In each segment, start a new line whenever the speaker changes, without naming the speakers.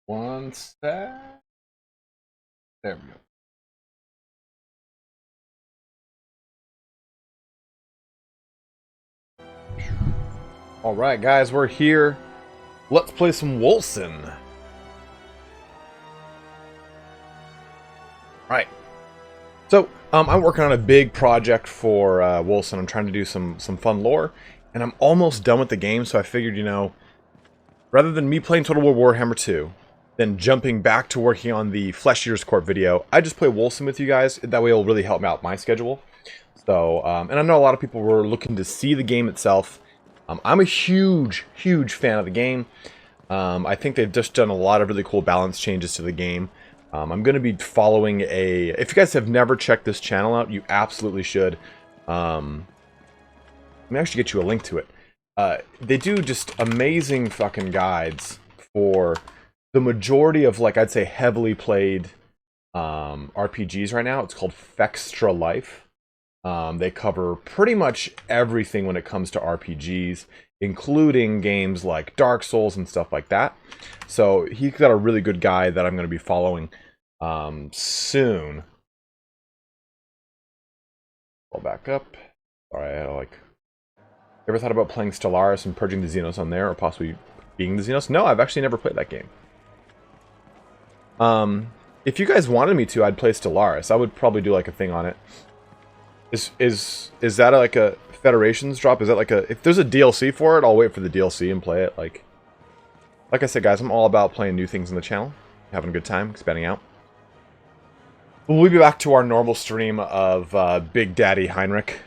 One sec. There we go. Alright guys, we're here. Let's play some Wolcen. Right. So, I'm working on a big project for Wolcen. I'm trying to do some fun lore. And I'm almost done with the game, so I figured, you know, rather than me playing Total War Warhammer 2, then jumping back to working on the Flesh Eaters Corp video, I just play Wolcen with you guys. That way it'll really help me out my schedule. So, and I know a lot of people were looking to see the game itself. I'm a huge fan of the game. I think they've just done a lot of really cool balance changes to the game. I'm going to be following a... If you guys have never checked this channel out, you absolutely should. Let me actually get you a link to it. They do just amazing fucking guides for the majority of, like, I'd say heavily played RPGs right now. It's called Fextra Life. They cover pretty much everything when it comes to RPGs, including games like Dark Souls and stuff like that. So he's got a really good guide that I'm going to be following soon. Pull back up. Alright, like... Ever thought about playing Stellaris and purging the Xenos on there, or possibly being the Xenos? No, I've actually never played that game. If you guys wanted me to, I'd play Stellaris. I would probably do like a thing on it. Is that like a Federations drop? Is that like a... If there's a DLC for it, I'll wait for the DLC and play it. Like I said, guys, I'm all about playing new things on the channel. Having a good time, expanding out. We'll be back to our normal stream of Big Daddy Heinrich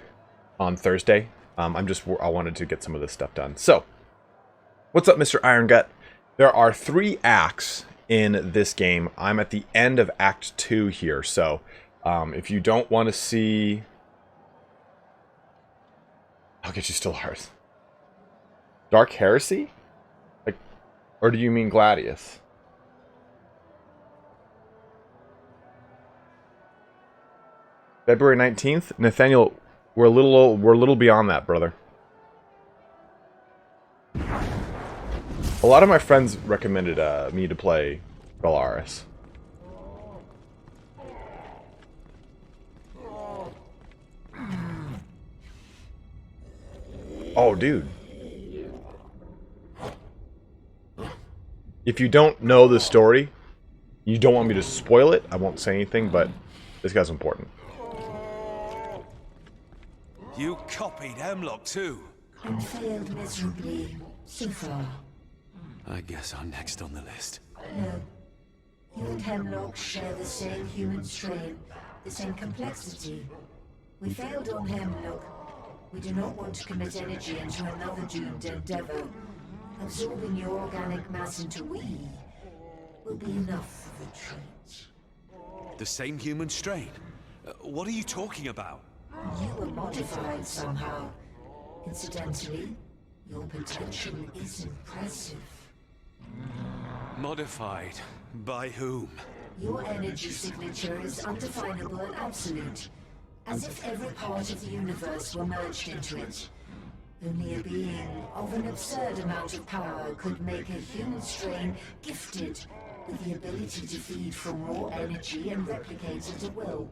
on Thursday. I wanted to get some of this stuff done. So, what's up, Mr. Iron Gut? There are 3 acts in this game. I'm at the end of Act 2 here, so if you don't want to see... I'll get you Stellaris. Dark Heresy? Like, or do you mean Gladius? February 19th? Nathaniel, we're a little beyond that, brother. A lot of my friends recommended me to play Stellaris. Oh, dude. If you don't know the story, you don't want me to spoil it, I won't say anything, but this guy's important.
You copied Hemlock too.
And failed miserably so far.
I guess I'm next on the list.
No. You and Hemlock share the same human strain, the same complexity. We failed on Hemlock. We do not want to commit energy into another doomed endeavor. Absorbing your organic mass into we will be enough for the treat.
The same human strain? What are you talking about?
You were modified somehow. Incidentally, your potential is impressive.
Modified? By whom?
Your energy signature is undefinable and absolute, as if every part of the universe were merged into it. Only a being of an absurd amount of power could make a human strain gifted with the ability to feed from raw energy and replicate it at will.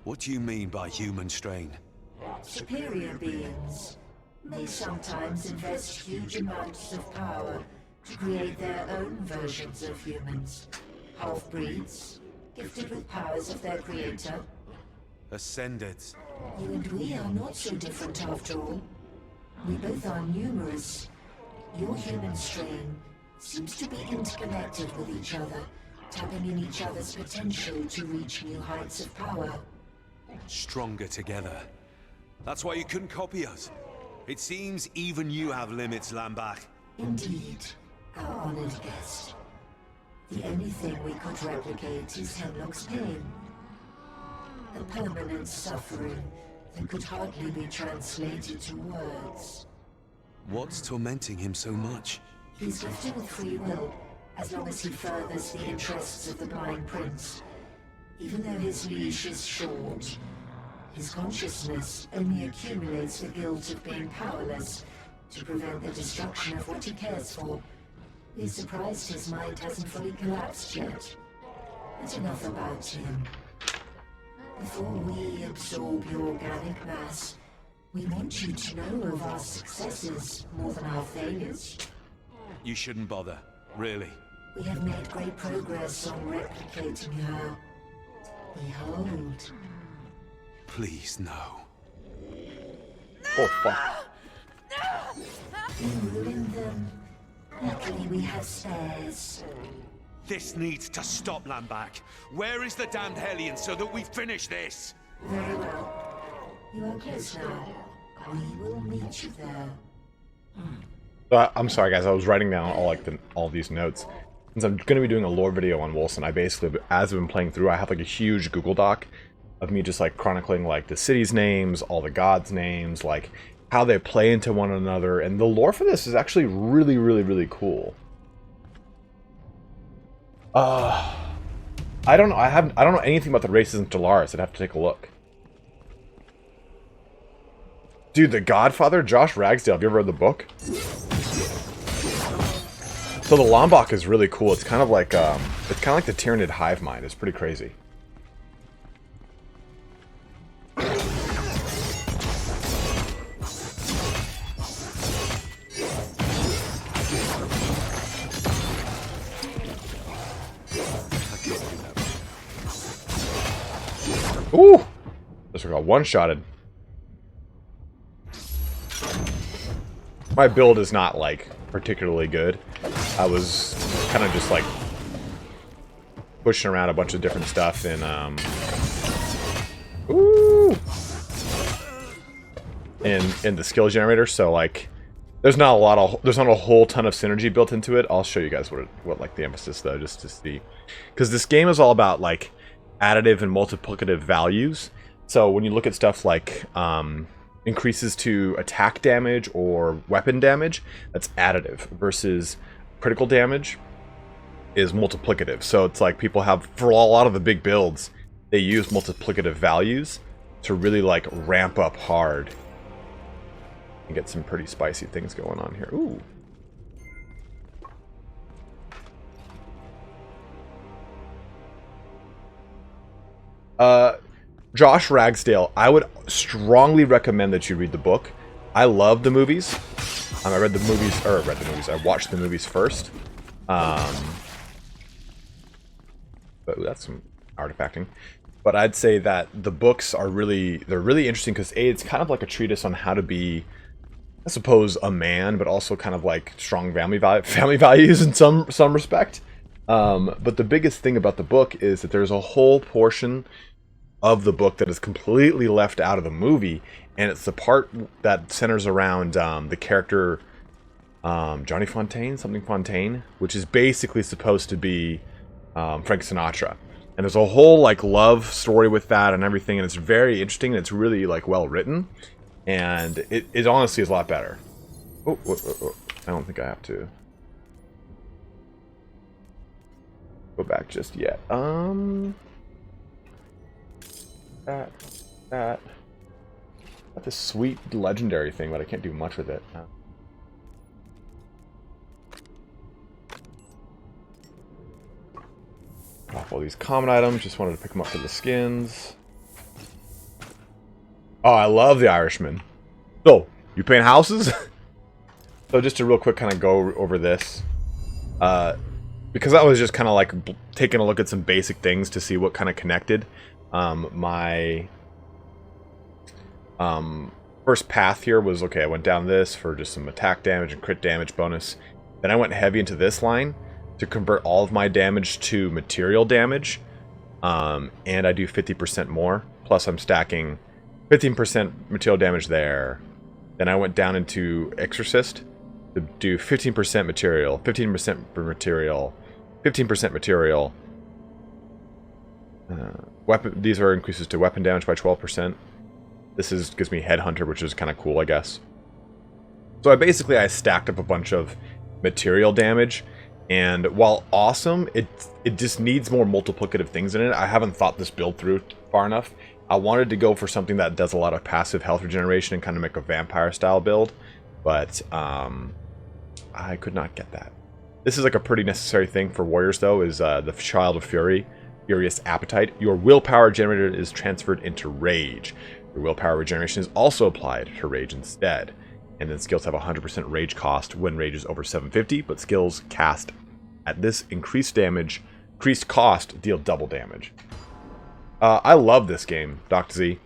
What do you mean by human strain?
Superior beings may sometimes invest huge amounts of power to create their own versions of humans. Half-breeds, gifted with powers of their creator.
Ascended.
You and we are not so different after all. We both are numerous. Your human strain seems to be interconnected with each other, tapping in each other's potential to reach new heights of power.
Stronger together. That's why you couldn't copy us. It seems even you have limits, Lambach.
Indeed, our honored guest. The only thing we could replicate is Hemlock's pain. A permanent suffering that could hardly be translated to words.
What's tormenting him so much?
He's gifted with free will, as long as he furthers the interests of the Blind Prince. Even though his leash is short, his consciousness only accumulates the guilt of being powerless to prevent the destruction of what he cares for. We're surprised his mind hasn't fully collapsed yet. But enough about him. Before we absorb your organic mass, we want you to know of our successes more than our failures.
You shouldn't bother, really.
We have made great progress on replicating her. Behold.
Please, no.
Oh, fuck.
You ruined them. Luckily we have spares.
This needs to stop, Lambak. Where is the damned Hellion so that we finish this?
Very well. You are close now. We will meet you there.
I'm sorry, guys. I was writing down all these notes. Since I'm going to be doing a lore video on Wolcen, I basically, as I've been playing through, I have like a huge Google Doc of me just like chronicling like the cities' names, all the gods' names, like how they play into one another, and the lore for this is actually really, really, really cool. I don't know. I don't know anything about the races in Stellaris. I'd have to take a look. Dude, The Godfather, Josh Ragsdale. Have you ever read the book? So the Lombok is really cool. It's kind of like the Tyranid hive mind. It's pretty crazy. Ooh! This one got one-shotted. My build is not, like, particularly good. I was kind of just, like, pushing around a bunch of different stuff in, ooh! In the skill generator, so, like, there's not a whole ton of synergy built into it. I'll show you guys what like, the emphasis, though, just to see. Because this game is all about, like, additive and multiplicative values. So when you look at stuff like increases to attack damage or weapon damage, that's additive, versus critical damage is multiplicative. So it's like people have, for a lot of the big builds, they use multiplicative values to really like ramp up hard and get some pretty spicy things going on here. Ooh. Josh Ragsdale, I would strongly recommend that you read the book. I love the movies. I watched the movies first. But that's some artifacting. But I'd say that the books are really interesting because it's kind of like a treatise on how to be, I suppose, a man, but also kind of like strong family values in some respect. But the biggest thing about the book is that there's a whole portion of the book that is completely left out of the movie, and it's the part that centers around the character Johnny Fontaine, which is basically supposed to be Frank Sinatra. And there's a whole like love story with that and everything, and it's very interesting, and it's really like well written, and it honestly is a lot better. Oh, I don't think I have to go back just yet. Got this sweet legendary thing, but I can't do much with it. Off all these common items. Just wanted to pick them up for the skins. Oh, I love the Irishman. So, you paint houses? So just to real quick kind of go over this. Because I was just kind of like taking a look at some basic things to see what kind of connected. My first path here was, okay, I went down this for just some attack damage and crit damage bonus. Then I went heavy into this line to convert all of my damage to material damage. And I do 50% more. Plus I'm stacking 15% material damage there. Then I went down into Exorcist to do 15% material, 15% material, 15% material. Weapon. These are increases to weapon damage by 12%. This gives me Headhunter, which is kind of cool, I guess. So I stacked up a bunch of material damage, and while awesome, it just needs more multiplicative things in it. I haven't thought this build through far enough. I wanted to go for something that does a lot of passive health regeneration and kind of make a vampire style build, but I could not get that. This is like a pretty necessary thing for warriors, though, is the Child of Fury, Furious Appetite. Your willpower generated is transferred into Rage. Your willpower regeneration is also applied to Rage instead. And then skills have 100% Rage cost when Rage is over 750, but skills cast at this increased cost deal double damage. I love this game, Dr. Z.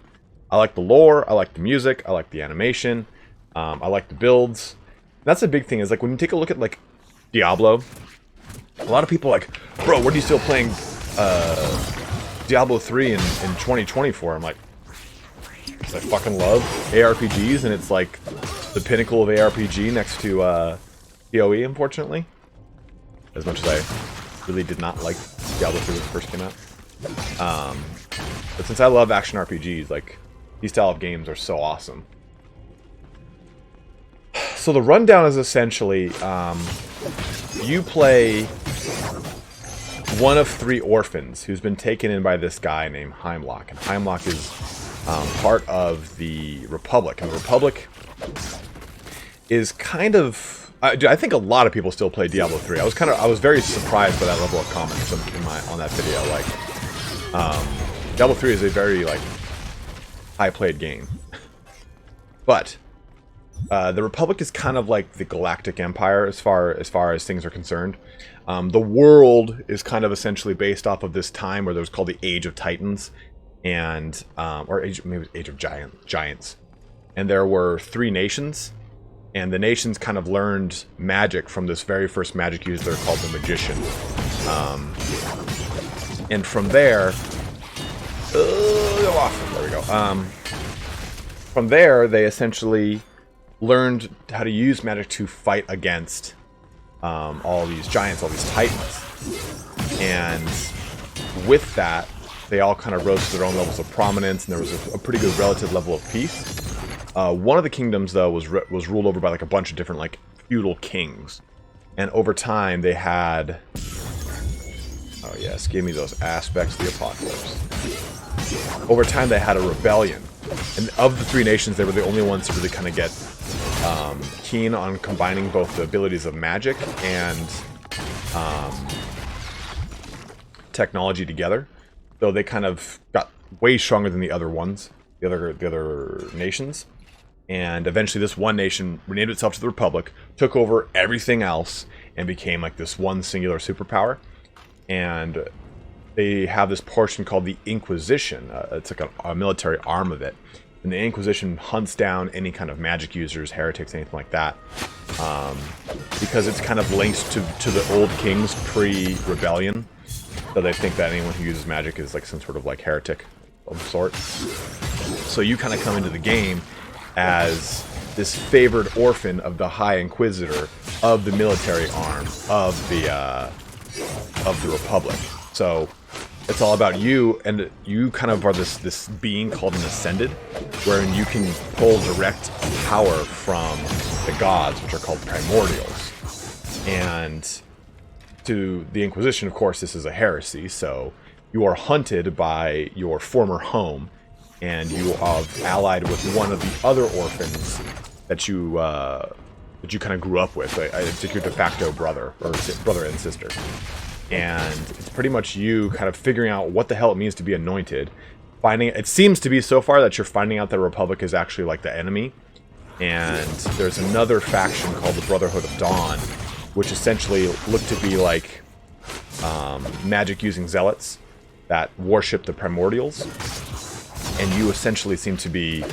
I like the lore, I like the music, I like the animation, I like the builds. That's a big thing, is like when you take a look at like Diablo, a lot of people are like, bro, what are you still playing Diablo 3 in 2024? I'm like, because I fucking love ARPGs, and it's like the pinnacle of ARPG next to PoE, unfortunately. As much as I really did not like Diablo 3 when it first came out. But since I love action RPGs, like, these style of games are so awesome. So the rundown is essentially, you play one of 3 orphans who's been taken in by this guy named Heimlock. And Heimlock is part of the Republic. And the Republic is kind of... I think a lot of people still play Diablo 3. I was very surprised by that level of comments on that video. Like, Diablo 3 is a very, like, high-played game. But the Republic is kind of like the Galactic Empire as far as things are concerned. The world is kind of essentially based off of this time where there was called the Age of Titans, and maybe Age of Giants. And there were 3 nations. And the nations kind of learned magic from this very first magic user called the Magician. And from there... there we go. From there, they essentially learned how to use magic to fight against all these giants, all these titans. And with that, they all kind of rose to their own levels of prominence, and there was a pretty good relative level of peace. One of the kingdoms, though, was ruled over by like a bunch of different like feudal kings, and over time they had, oh yes, give me those aspects of the apocalypse. Over time they had a rebellion, and of the 3 nations, they were the only ones to really kind of get keen on combining both the abilities of magic and technology together. So they kind of got way stronger than the other ones, the other nations. And eventually this one nation renamed itself to the Republic, took over everything else, and became like this one singular superpower. And they have this portion called the Inquisition. It's like a military arm of it. And the Inquisition hunts down any kind of magic users, heretics, anything like that. Because it's kind of linked to the old kings pre-rebellion. So they think that anyone who uses magic is like some sort of like heretic of sort. So you kind of come into the game as this favored orphan of the High Inquisitor of the military arm of the Republic. So it's all about you, and you kind of are this being called an Ascended, wherein you can pull direct power from the gods, which are called Primordials. And to the Inquisition, of course, this is a heresy, so you are hunted by your former home, and you are allied with one of the other orphans that you kind of grew up with. It's like your de facto brother, or brother and sister. And it's pretty much you kind of figuring out what the hell it means to be anointed. It seems to be so far that you're finding out that the Republic is actually like the enemy. And there's another faction called the Brotherhood of Dawn, which essentially look to be like magic-using zealots that worship the Primordials. And you essentially seem to be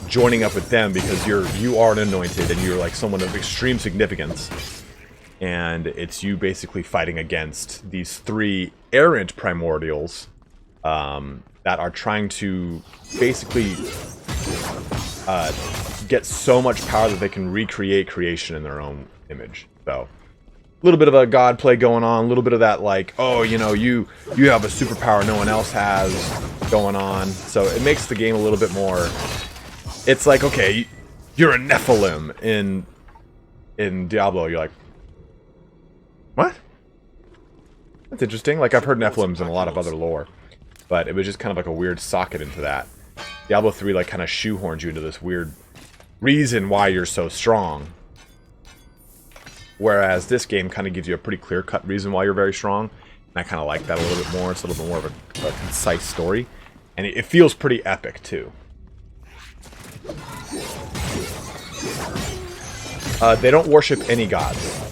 joining up with them because you are an anointed and you're like someone of extreme significance. And it's you basically fighting against these 3 errant Primordials that are trying to basically get so much power that they can recreate creation in their own image. So a little bit of a god play going on, a little bit of that like, oh, you know, you have a superpower no one else has going on. So it makes the game a little bit more, it's like, okay, you're a Nephilim in Diablo. You're like, what? That's interesting. Like, I've heard Nephilims in a lot of other lore, but it was just kind of like a weird socket into that. Diablo 3 like kind of shoehorns you into this weird reason why you're so strong. Whereas this game kind of gives you a pretty clear-cut reason why you're very strong. And I kind of like that a little bit more. It's a little bit more of a concise story. And it feels pretty epic, too. They don't worship any gods.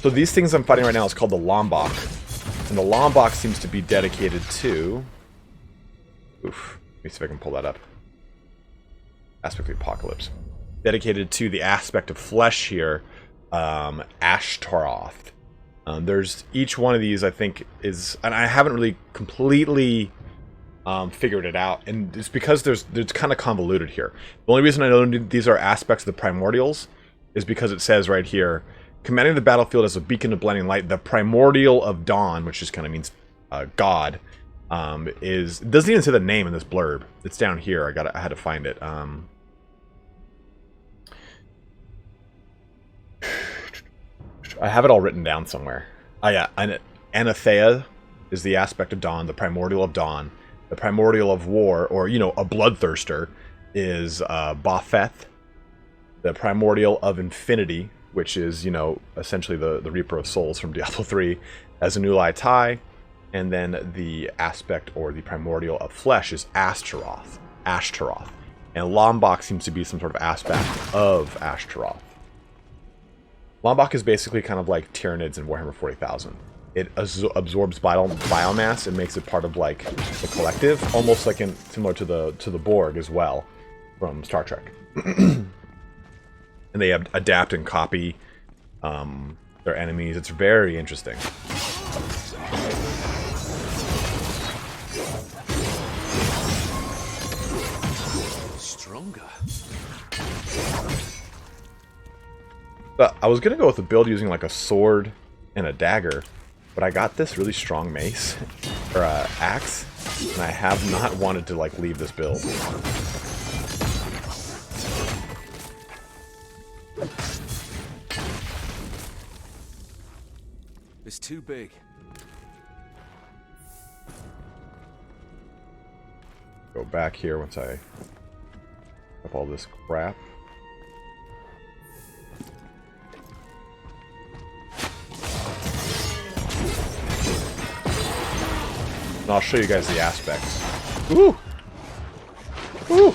So these things I'm fighting right now is called the Lombok. And the Lombok seems to be dedicated to... Oof. Let me see if I can pull that up. Aspect of the Apocalypse. Dedicated to the aspect of flesh here, Ashtaroth. There's each one of these, I think, is... And I haven't really completely figured it out. And it's because it's kind of convoluted here. The only reason I know these are aspects of the primordials is because it says right here, commanding the battlefield as a beacon of blinding light, the primordial of dawn, which just kind of means God, is... It doesn't even say the name in this blurb. It's down here. I had to find it. I have it all written down somewhere. Oh yeah, Anathea is the aspect of dawn, the primordial of dawn. The primordial of war, or, you know, a bloodthirster, is Bopheth. The primordial of infinity, which is, you know, essentially the Reaper of Souls from Diablo 3, as Anulai Tai. And then the aspect, or the primordial of flesh, is Ashtaroth. And Lombok seems to be some sort of aspect of Ashtaroth. Lombok is basically kind of like Tyranids in Warhammer 40,000. It absorbs biomass and makes it part of like the collective, almost like similar to the Borg as well from Star Trek. And they adapt and copy their enemies. It's very interesting.
Stronger.
But I was gonna go with a build using like a sword and a dagger, but I got this really strong mace or axe, and I have not wanted to like leave this build.
It's too big.
Go back here once I have all this crap. And I'll show you guys the aspects. Ooh! Ooh!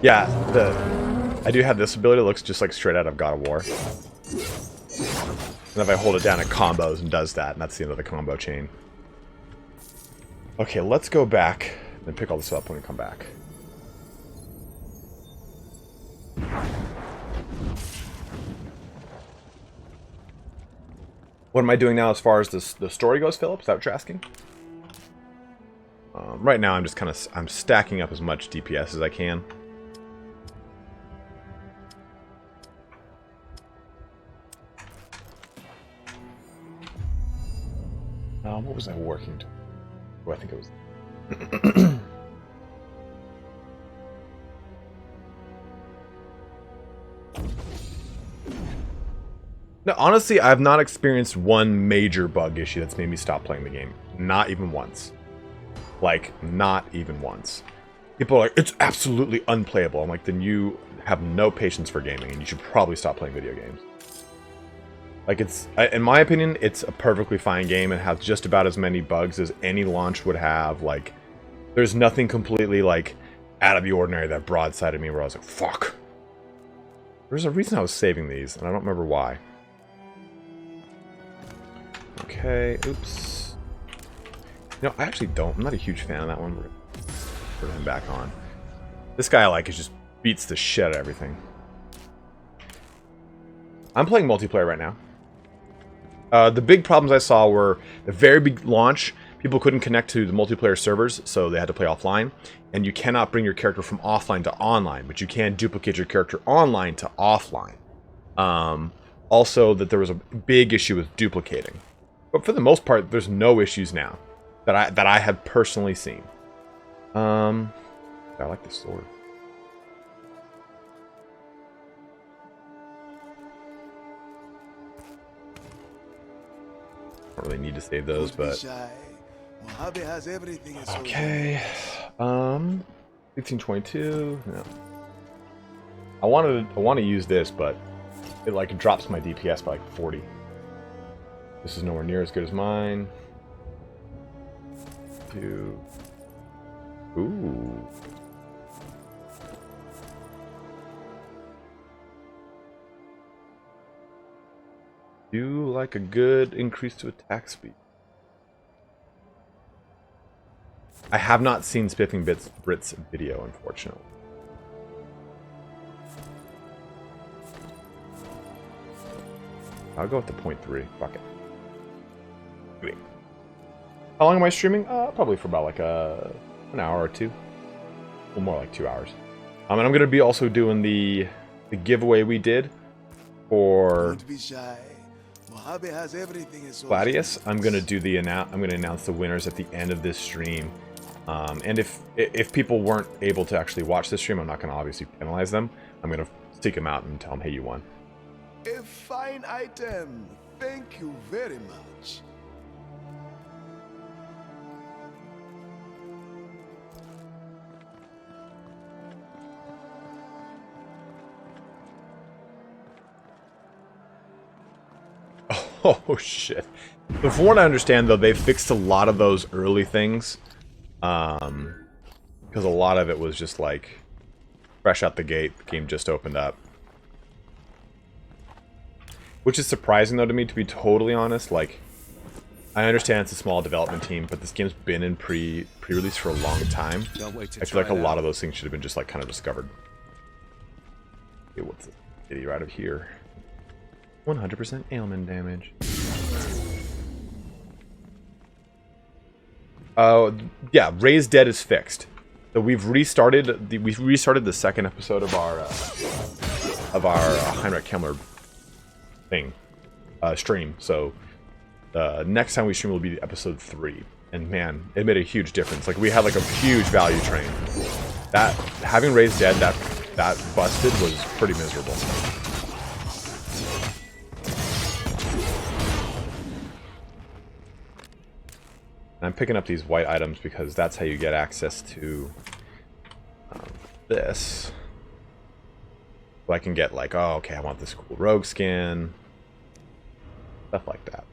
Yeah, I do have this ability that looks just like straight out of God of War. And if I hold it down, it combos and does that, and that's the end of the combo chain. Okay, let's go back and pick all this up when we come back. What am I doing now as far as the story goes, Philip? Is that what you're asking? Right now, I'm just kind of I'm stacking up as much DPS as I can. What was I working to? Oh, I think it was... No, honestly, I've not experienced one major bug issue that's made me stop playing the game. Not even once. Like, not even once. People are like, it's absolutely unplayable. I'm like, then you have no patience for gaming, and you should probably stop playing video games. Like, it's, in my opinion, it's a perfectly fine game and has just about as many bugs as any launch would have. Like, there's nothing completely, like, out of the ordinary that broadsided me where I was like, fuck. There's a reason I was saving these, and I don't remember why. Okay, oops. You know, I actually don't. I'm not a huge fan of that one. Put him back on. This guy I like is just beats the shit out of everything. I'm playing multiplayer right now. The big problems I saw were the very big launch. People couldn't connect to the multiplayer servers, so they had to play offline. And you cannot bring your character from offline to online, but you can duplicate your character online to offline. Also, that there was a big issue with duplicating. But for the most part, there's no issues now that I have personally seen. What I like the sword. Don't really need to save those, but okay. 1522. No. I want to use this, but it like drops my DPS by like 40. This is nowhere near as good as mine. Ooh. Do like a good increase to attack speed. I have not seen Spiffing Brit's video, unfortunately. I'll go with the 0.3. Fuck it. Wait. How long am I streaming? Probably for about like an hour or two. Well, more like 2 hours. And I'm gonna be also doing the giveaway we did for Gladius. I'm gonna do I'm gonna announce the winners at the end of this stream. And if people weren't able to actually watch this stream, I'm not gonna obviously penalize them. I'm gonna seek them out and tell them, hey, you won.
A fine item. Thank you very much.
Oh shit. But from what I understand, though, they fixed a lot of those early things. Because a lot of it was just like fresh out the gate, the game just opened up. Which is surprising, though, to me, to be totally honest. Like, I understand it's a small development team, but this game's been in pre-release for a long time. I feel like a lot of those things should have been just like kind of discovered. Okay, what's this kitty right over here? 100% ailment damage. Yeah, Raised Dead is fixed. So we've restarted the second episode of our Heinrich Kemmler thing stream. So next time we stream will be episode 3, and man, it made a huge difference. Like, we had like a huge value train. That having Raised Dead that busted was pretty miserable. And I'm picking up these white items because that's how you get access to this. So I can get like, oh, okay, I want this cool rogue skin. Stuff like that.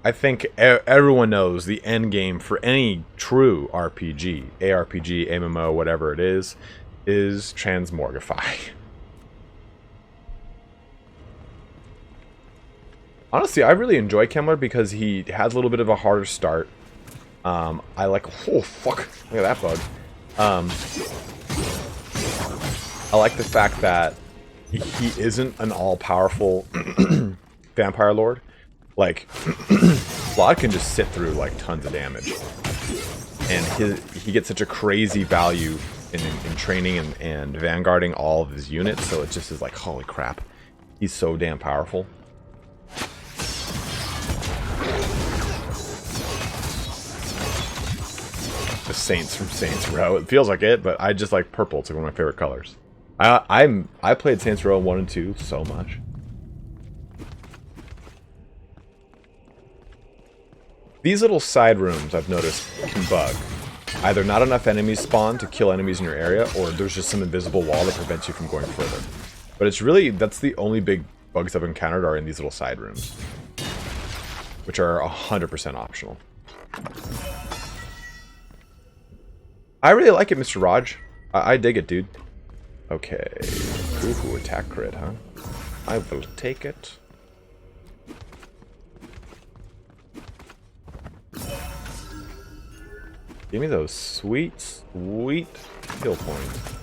I think everyone knows the end game for any true RPG, ARPG, MMO, whatever it is transmogrify. Honestly, I really enjoy Kemmler because he has a little bit of a harder start. I like... Oh, fuck. Look at that bug. I like the fact that he isn't an all-powerful vampire lord. Like, Vlad can just sit through, like, tons of damage. And he gets such a crazy value in training and vanguarding all of his units, so it just is like, holy crap. He's so damn powerful. The Saints from Saints Row. It feels like it, but I just like purple. It's like one of my favorite colors. I played Saints Row 1 and 2 so much. These little side rooms, I've noticed, can bug. Either not enough enemies spawn to kill enemies in your area, or there's just some invisible wall that prevents you from going further. But it's really, that's the only big bugs I've encountered are in these little side rooms, which are 100% optional. I really like it, Mr. Raj. I dig it, dude. Okay. Ooh, attack crit, huh? I will take it. Give me those sweet, sweet kill points.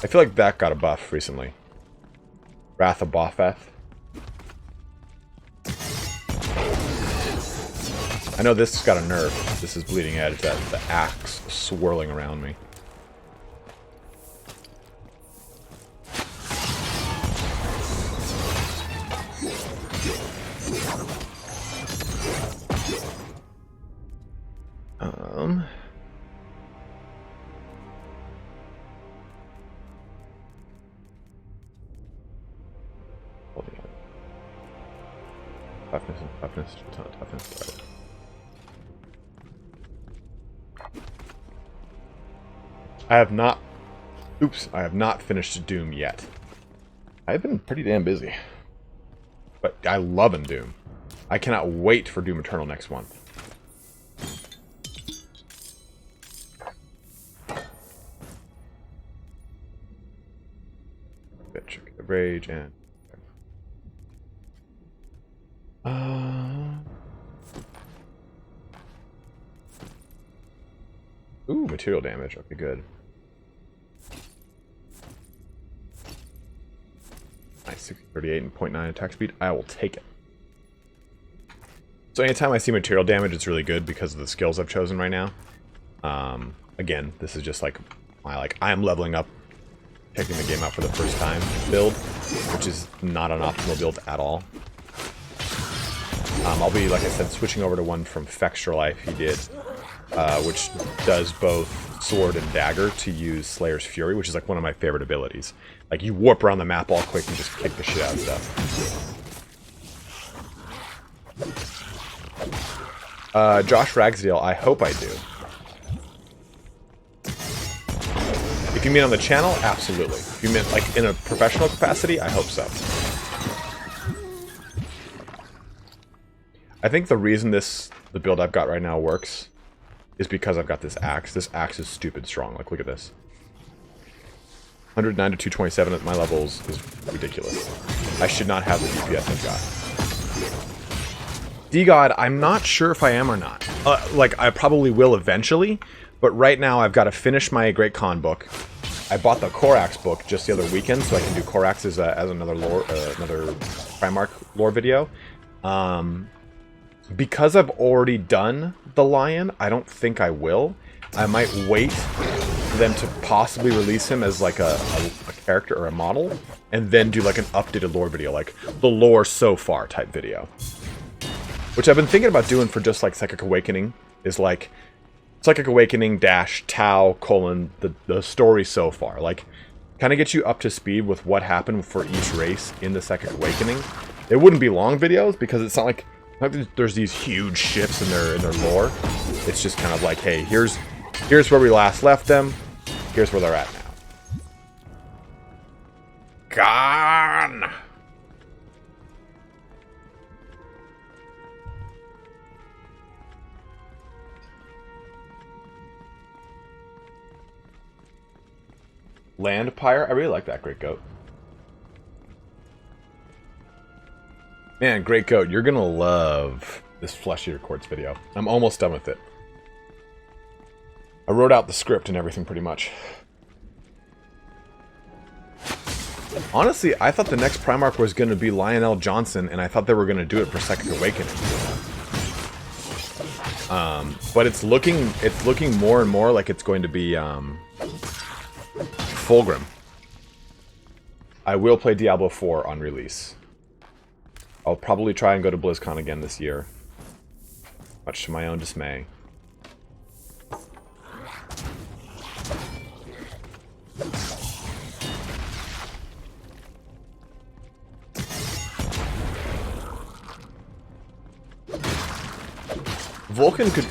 I feel like that got a buff recently. Wrath of Boffeth. I know this got a nerf. This is Bleeding Edge, that the axe swirling around me. Toughness and toughness, toughness. I have not. Oops, I have not finished Doom yet. I've been pretty damn busy. But I love Doom. I cannot wait for Doom Eternal next month. Rage and... Ooh, material damage. Okay, good. Nice, 38 and 0.9 attack speed. I will take it. So anytime I see material damage, it's really good because of the skills I've chosen right now. Again, this is just like my I am leveling up, checking the game out for the first time build, which is not an optimal build at all. I'll be, like I said, switching over to one from Fextra he did, which does both sword and dagger to use Slayer's Fury, which is like one of my favorite abilities. Like, you warp around the map all quick and just kick the shit out of stuff. Josh Ragsdale, I hope I do. If you mean on the channel, absolutely. If you meant like in a professional capacity, I hope so. I think the reason the build I've got right now works is because I've got this axe. This axe is stupid strong. Like, look at this. 109 to 227 at my levels is ridiculous. I should not have the DPS I've got. D-God, I'm not sure if I am or not. Like, I probably will eventually, but right now I've got to finish my Great Khan book. I bought the Korax book just the other weekend, so I can do Korax as another lore, another Primarch lore video. Because I've already done the Lion, I don't think I will. I might wait for them to possibly release him as like a character or a model, and then do like an updated lore video, like the lore so far type video. Which I've been thinking about doing for just like Psychic Awakening, is like Psychic Awakening dash Tau : the story so far. Like, kind of get you up to speed with what happened for each race in the Psychic Awakening. It wouldn't be long videos because it's not like there's these huge shifts in their lore. It's just kind of like, hey, here's where we last left them. Here's where they're at now. Gone. Land Pyre? I really like that, Great Goat. Man, Great Goat, you're gonna love this Flesh Eater Quartz video. I'm almost done with it. I wrote out the script and everything pretty much. Honestly, I thought the next Primarch was gonna be Lionel Johnson, and I thought they were gonna do it for Second Awakening. But it's looking more and more like it's going to be Fulgrim. I will play Diablo 4 on release. I'll probably try and go to BlizzCon again this year, much to my own dismay.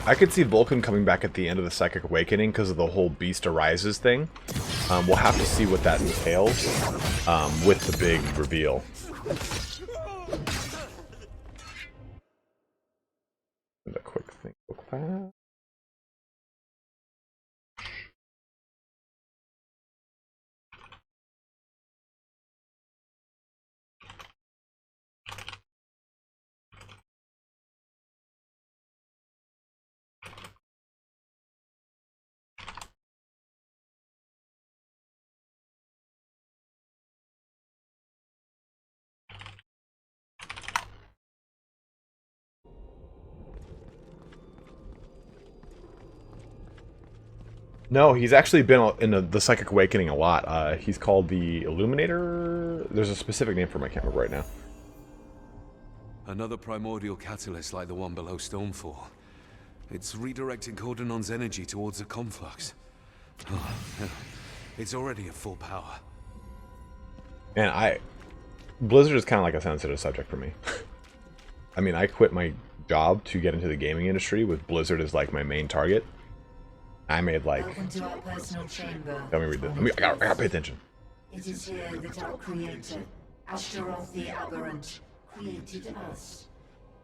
I could see Wolcen coming back at the end of the Psychic Awakening because of the whole Beast Arises thing. We'll have to see what that entails with the big reveal. And a quick thing. No, he's actually been in the Psychic Awakening a lot. He's called the Illuminator. There's a specific name for him, I can't remember right now.
Another primordial catalyst like the one below Stonefall. It's redirecting Cordenon's energy towards the conflux. Oh, it's already at full power.
And Blizzard is kind of like a sensitive subject for me. I mean, I quit my job to get into the gaming industry with Blizzard as like my main target. I made like...
Welcome to our personal chamber.
Let me read this. I gotta pay attention.
It is here that our creator, Ashtaroth the Aberrant, created us,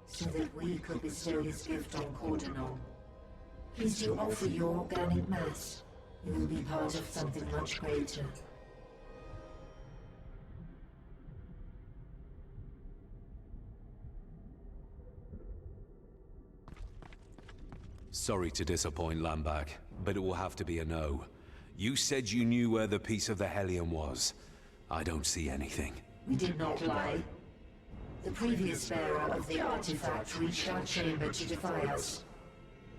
so that we could bestow his gift on Cordonon. Please do offer your organic mass. You will be part of something much greater.
Sorry to disappoint, Lambak, but it will have to be a no. You said you knew where the piece of the Hellion was. I don't see anything.
We did not lie. The previous bearer of the artifact reached our chamber to defy us.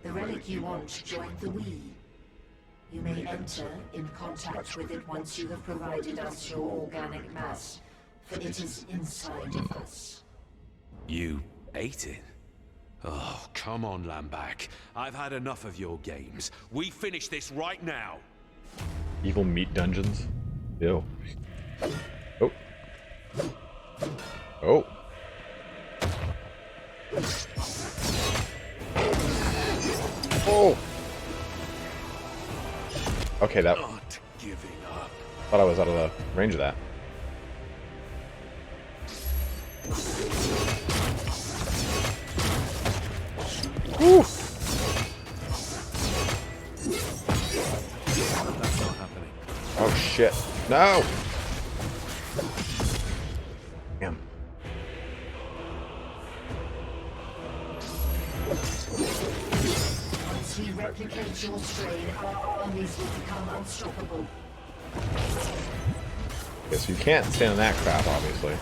The relic you want joined the we. You may enter in contact with it once you have provided us your organic mass, for it is inside of us.
You ate it? Oh, come on, Lambak. I've had enough of your games. We finish this right now.
Evil meat dungeons? Ew. Oh. Oh. Oh. Okay, that...
Not giving up.
Thought I was out of the range of that. Woo!
That's not happening.
Oh shit. No! Damn.
Once we replicate your strain, our armies will become unstoppable.
Guess you can't stand on that crap, obviously.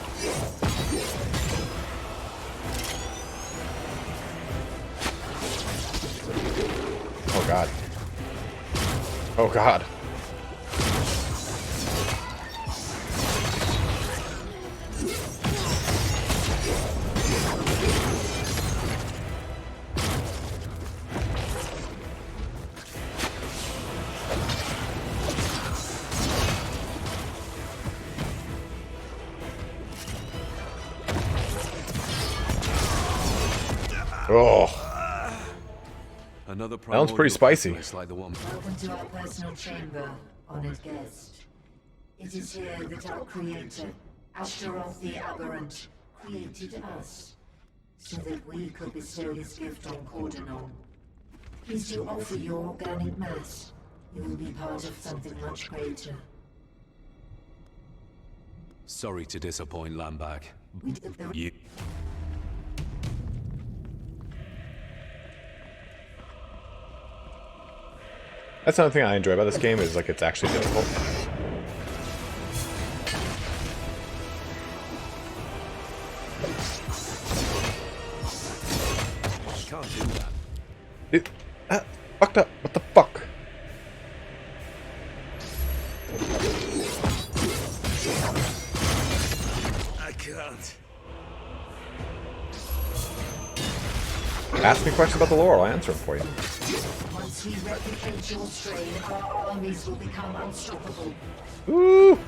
Oh god. Oh god. Oh.
Another
That one's pretty spicy.
like the one.
Welcome to our personal chamber, honored guest. It is here that our creator, Ashtaroth the Aberrant, created us, so that we could bestow his gift on Cordonon. Please do offer your organic mass. You will be part of something much greater.
Sorry to disappoint, Lambak. You...
That's another thing I enjoy about this game is like it's actually difficult.
Can't do that.
It, fucked up. What the fuck?
I can't.
Ask me questions about the lore, I'll answer them for you.
Once we replicate your strain, our armies will become unstoppable.
Ooh!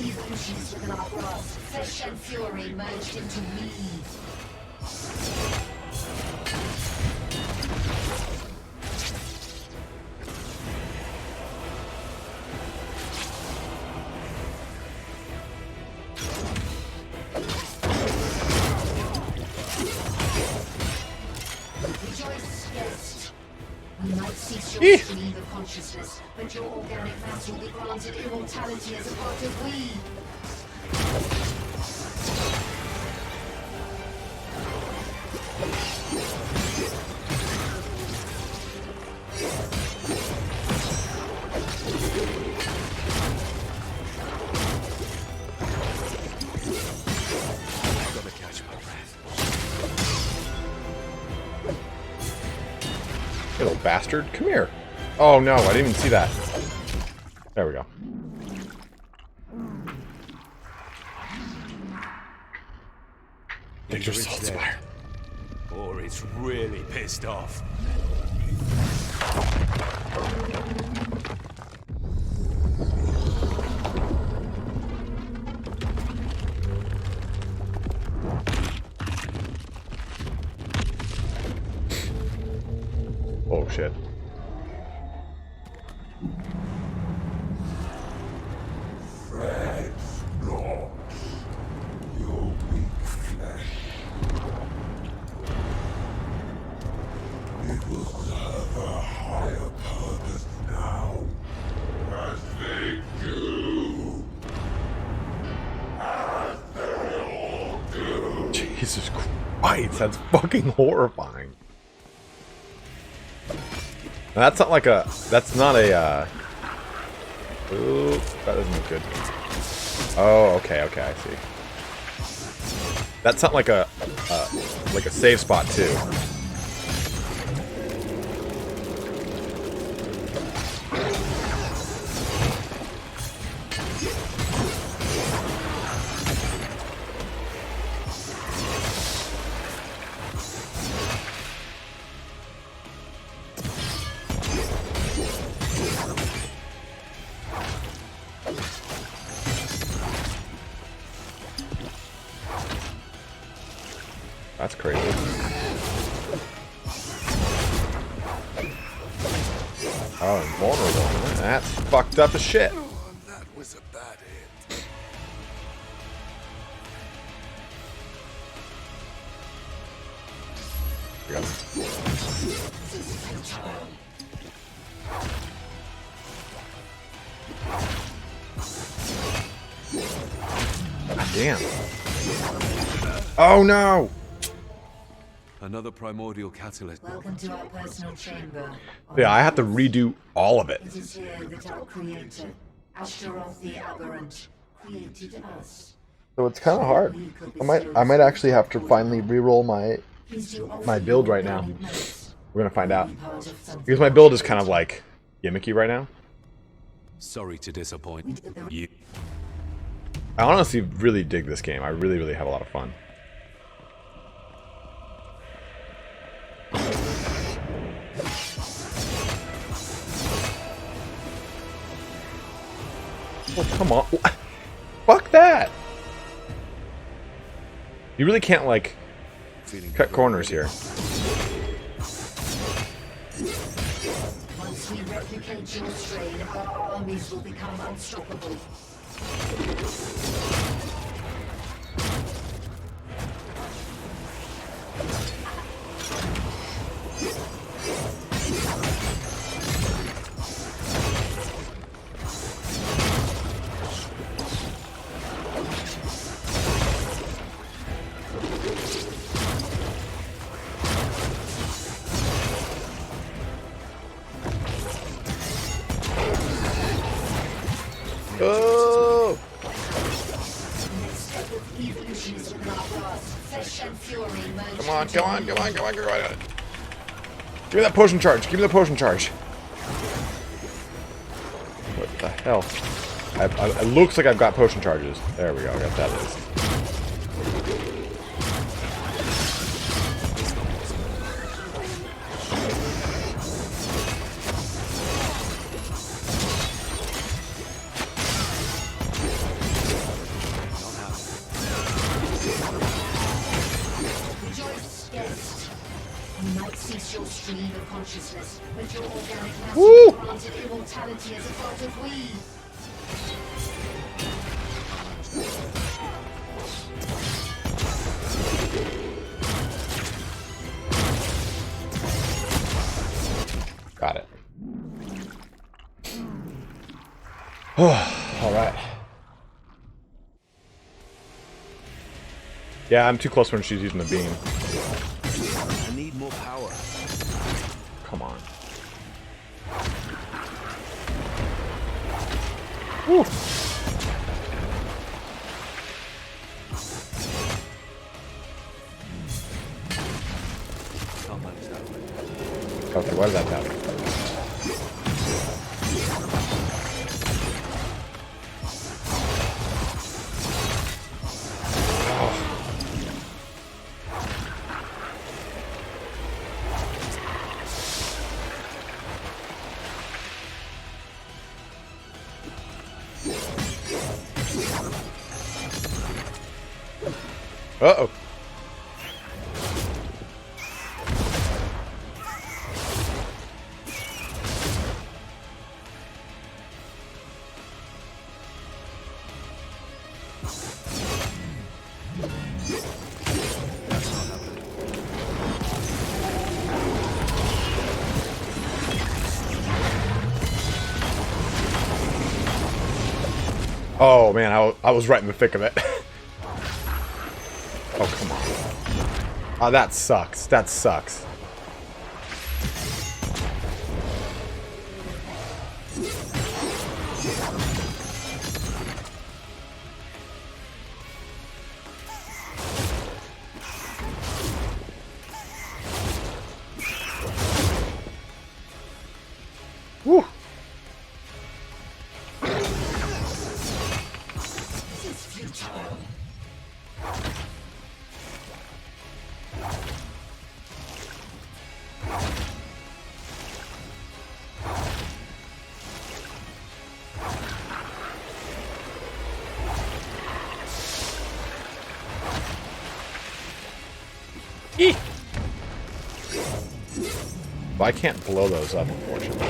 Evolutions within our grasp, flesh and fury merged into me. Rejoice, guest. We might cease your stream of consciousness, but your organic mass will be granted immortality as a part of we.
Little bastard. Come here. Oh no, I didn't even see that. There we go. Picture salt spire.
Or it's really pissed off.
Oh shit. Jesus Christ, that's fucking horrifying. That's not like a. That's not a. Oops, that doesn't look good. Oh, okay, okay, I see. That's not like a save spot too. That's crazy. Oh, invulnerable. That's fucked up as shit.
Oh, that was a bad hit.
Here we go. Damn. Oh no!
Another primordial catalyst.
Welcome to our personal chamber.
Yeah, I have to redo all of it.
It is here that our creator, Ashtaroth the Aberrant, created us.
So it's kind of hard. I might actually have to finally re-roll
My build right now. We're gonna find out. Because my build is kind of like gimmicky right now.
Sorry to disappoint you.
I honestly really dig this game. I really, really have a lot of fun. Oh, come on. Fuck that! You really can't, like, cut corners here.
Once we replicate your strain, our armies will become unstoppable.
Oh! Come on, come on, come on, come on, come on. Give me that potion charge. Give me the potion charge. What the hell? It looks like I've got potion charges. There we go. I got that list.
Your stream of consciousness, but your organic matter
Woo!
granted immortality as a part of we.
Got it. All right. Yeah, I'm too close when she's using the beam.
I need more power.
Come on. Woo.
Can't manage that way.
Okay, what did that happen? Uh-oh. Oh man, I was right in the thick of it. Oh, come on. Oh, that sucks. That sucks. Woo! Eek. Well, I can't blow those up, unfortunately.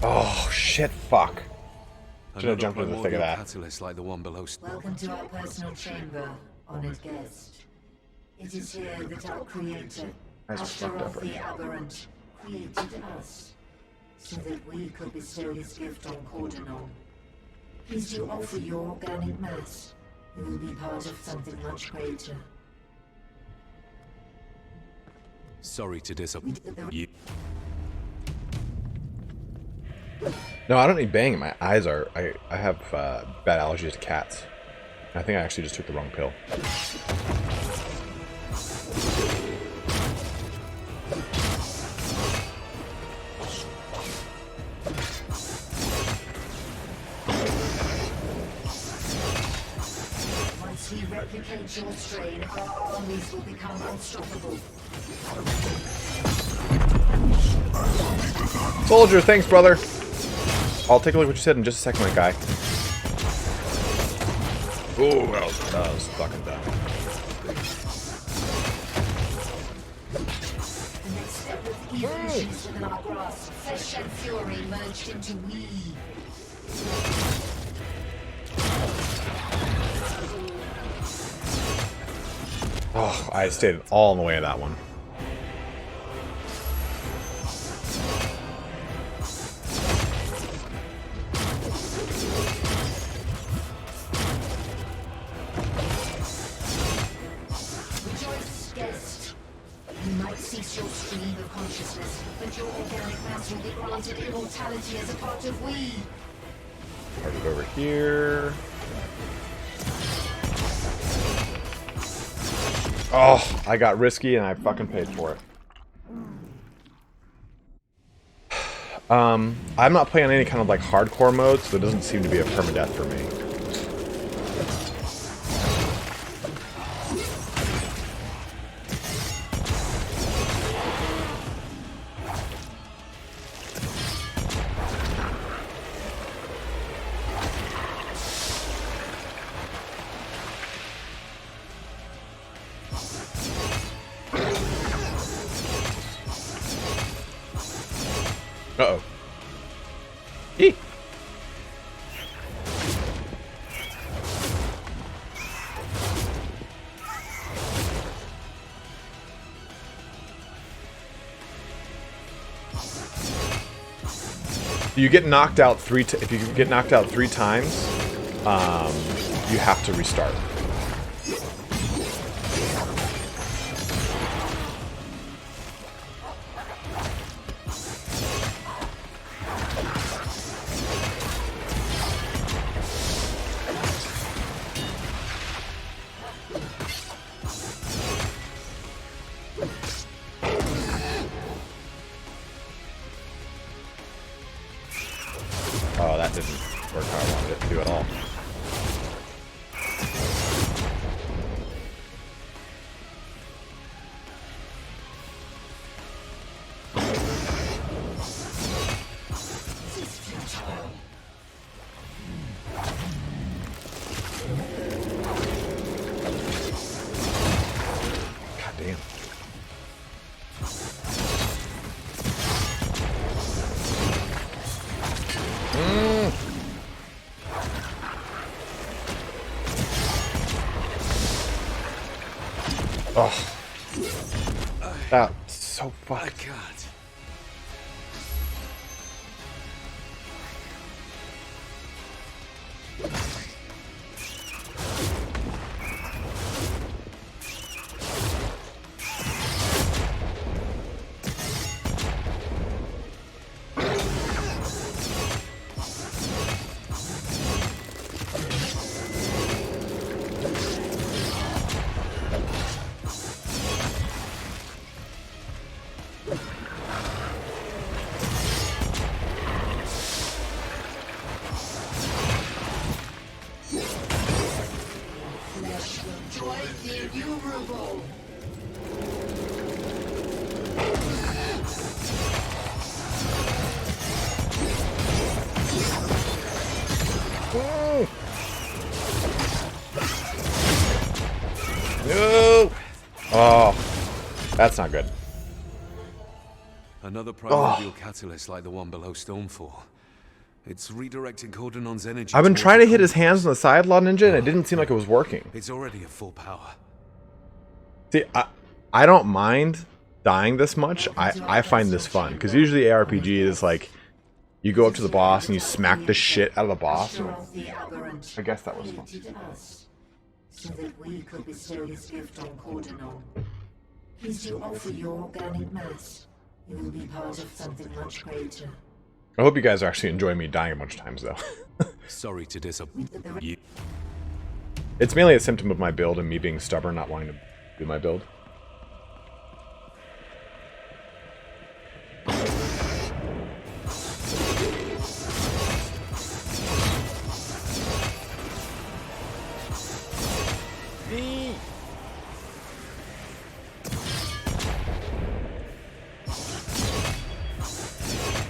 Oh, shit, fuck. Should have jumped in the thick of that.
Catalyst like the one below.
Welcome to our personal chamber, honored guest. It is here that our creator, Master of the Aberrant, created us, so that we could bestow his gift on Cordonon. Please do offer your organic mass. You will be part of something much greater.
Sorry to disappoint you.
No, I don't need banging. My eyes are... I have bad allergies to cats. I think I actually just took the wrong pill.
Once we replicate your strain, our armies will become unstoppable.
Soldier, thanks, brother. I'll take a look at what you said in just a second, my guy. Ooh, that was fucking dumb.
The next step of evolution is within our grasp. Flesh and fury merged into we.
Oh, I stayed all in the way of that one.
Rejoice, guest. You might cease your stream of consciousness, but your organic mass will be granted immortality as a part of we.
Put it over here. Oh, I got risky and I fucking paid for it. I'm not playing any kind of like hardcore mode, so it doesn't seem to be a permadeath for me. Uh-oh. Eek. You get knocked out if you get knocked out 3 times, you have to restart. that didn't work how I wanted it to at all. God damn. Oh, that's so
I
fucked.
can't.
Flesh will drive the innumerable.
No! Oh, that's not good.
Another primordial catalyst like the one below Stormfall. It's redirecting Cordenon's energy.
I've been
towards
trying
the
to hit his
compass.
hands on the side, Law Ninja, and it didn't seem like it was working.
It's already at full power.
See, I don't mind dying this much. I find this fun, because usually ARPG is like, you go up to the boss and you smack the shit out of the boss. I guess that was fun.
So that we could bestow this gift on Cordenon. Please do offer your organic mass. You will be part of something much greater.
I hope you guys are actually enjoying me dying a bunch of times, though.
Sorry to disappoint you.
It's mainly a symptom of my build and me being stubborn, not wanting to do my build.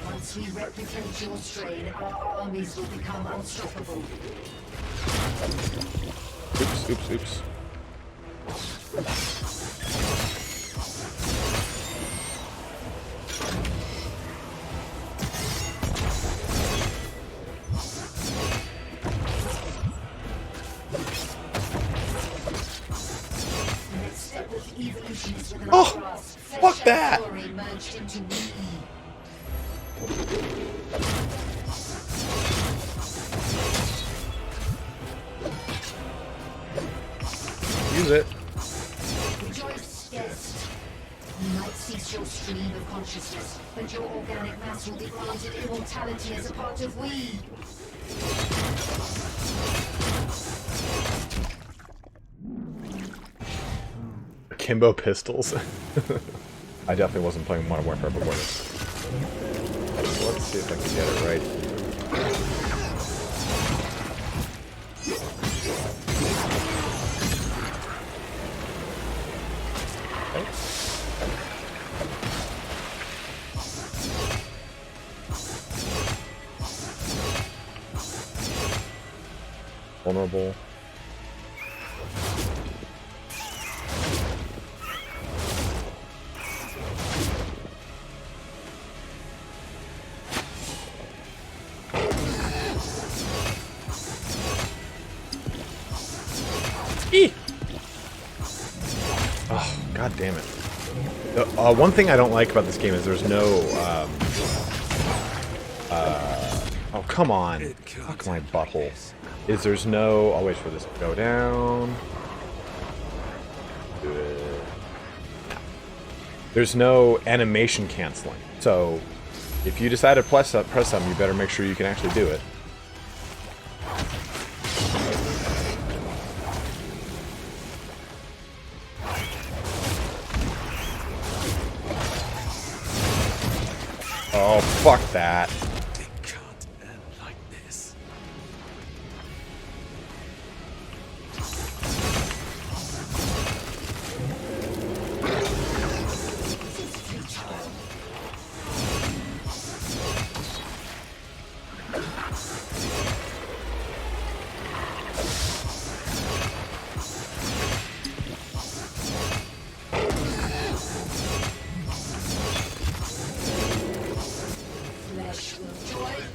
Once we replicate your strain, our armies will become unstoppable.
Oops, oops, oops.
The next step of evolution is within
Oh,
our grasp.
fuck
Flesh
that!
and glory merged into we.
Use it.
Rejoice, guest. You might cease your stream of consciousness, but your organic mass will be granted immortality as a part of we.
Akimbo pistols. I definitely wasn't playing Modern Warfare before this. Let's see if I can get it right. Okay. Vulnerable. Eee! Oh, god damn it. The, one thing I don't like about this game is there's no, oh, come on. Fuck my butthole. Is there's no, I'll wait for this to go down. Good. There's no animation canceling. So, if you decide to press something, you better make sure you can actually do it. Oh, fuck that.
It can't end like this.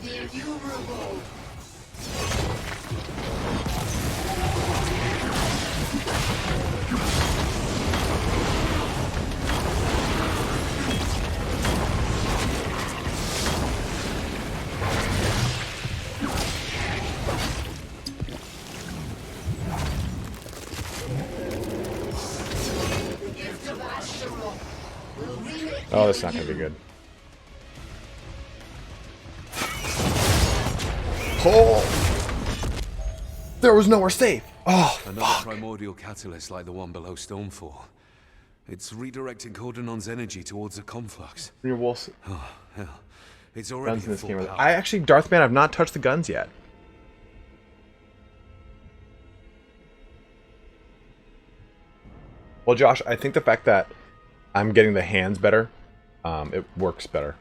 The innumerable.
Oh, that's not gonna be good. Oh! There was nowhere safe. Oh,
Another primordial catalyst like the one below Stormfall. It's redirecting Cordonon's energy towards a conflux.
your Wolcen
Oh, hell. It's already
guns in
at
this
full
game.
power.
I actually, Darthman, I've not touched the guns yet. Well, Josh, I think the fact that I'm getting the hands better, it works better.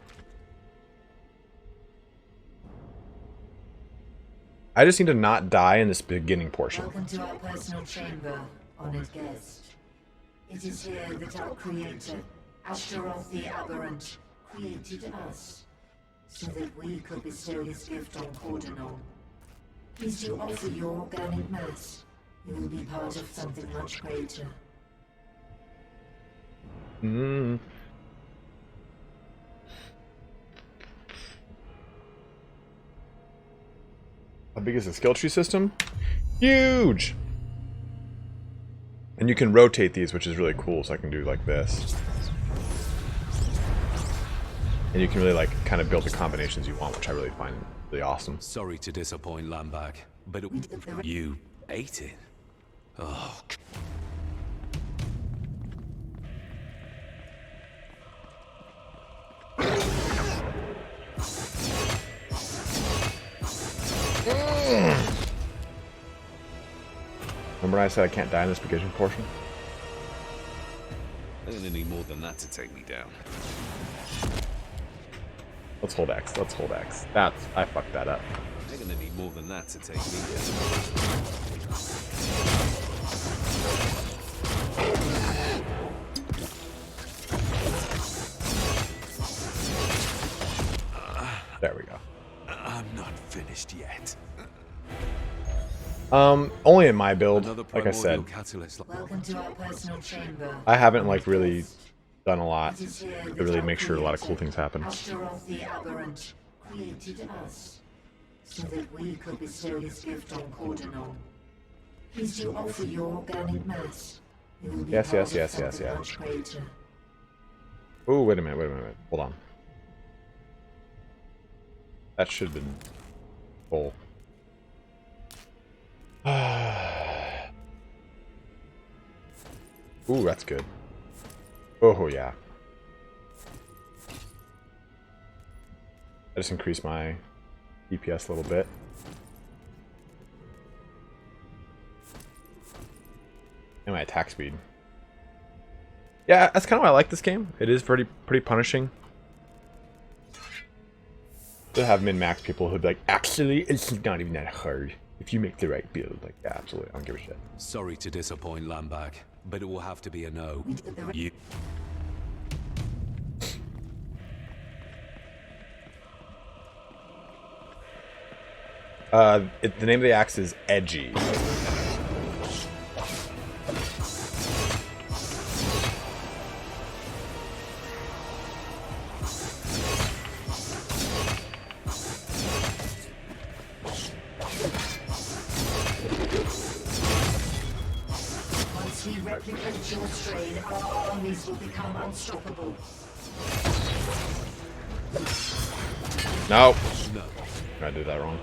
I just need to not die in this beginning portion.
Welcome to our personal chamber, honored guest. It is here that our creator, Ashtaroth the Aberrant, created us, so that we could bestow his gift on Cordonon. Please do offer your organic mass. You will be part of something much greater.
Mm. How big is the skill tree system? Huge! And you can rotate these, which is really cool, so I can do like this. And you can really like kind of build the combinations you want, which I really find really awesome.
Sorry to disappoint, Lambag, but you ate it. Oh,
Remember when I said I can't die in this beginning portion?
I'm gonna need more than that to take me down.
Let's hold X. Let's hold X. That's... I fucked that up.
I'm gonna need more than that to take me down.
There we go.
I'm not finished yet.
Only in my build,
Another
like I said.
primordial catalyst.
Welcome to our personal chamber.
I haven't like really done a lot
It is here
to
that
really
our
make sure a lot of cool
creator,
things happen.
Ashtaroth the Aberrant, created us, so that we could bestow his gift on Cordonon. Please do offer your organic mass. You will be
Yes,
part
yes,
of
yes, yes,
something
yes.
much greater.
Oh, wait a minute, wait a minute. Hold on. That should have been full. Ooh, that's good. Oh, yeah. I just increased my DPS a little bit. And my attack speed. Yeah, that's kind of why I like this game. It is pretty punishing. To have min-max people who'd be like, actually, it's not even that hard if you make the right build. Like, yeah, absolutely, I don't give a shit.
Sorry to disappoint, Lambag, but it will have to be a no. You.
The name of the axe is Edgy.
Once we replicate your strain, our armies will become unstoppable.
No,
No.
I did that wrong.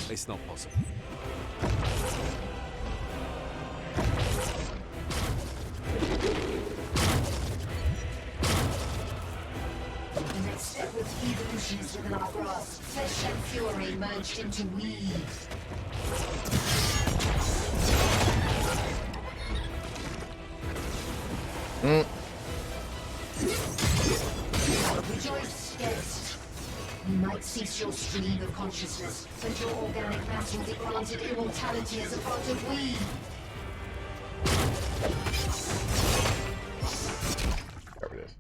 It's not possible.
The next step with evolutions within our grasp, flesh and fury merged into weave. rejoice, guest. You might cease your stream of consciousness, but your organic mass will be granted immortality as a part of we.
There it is.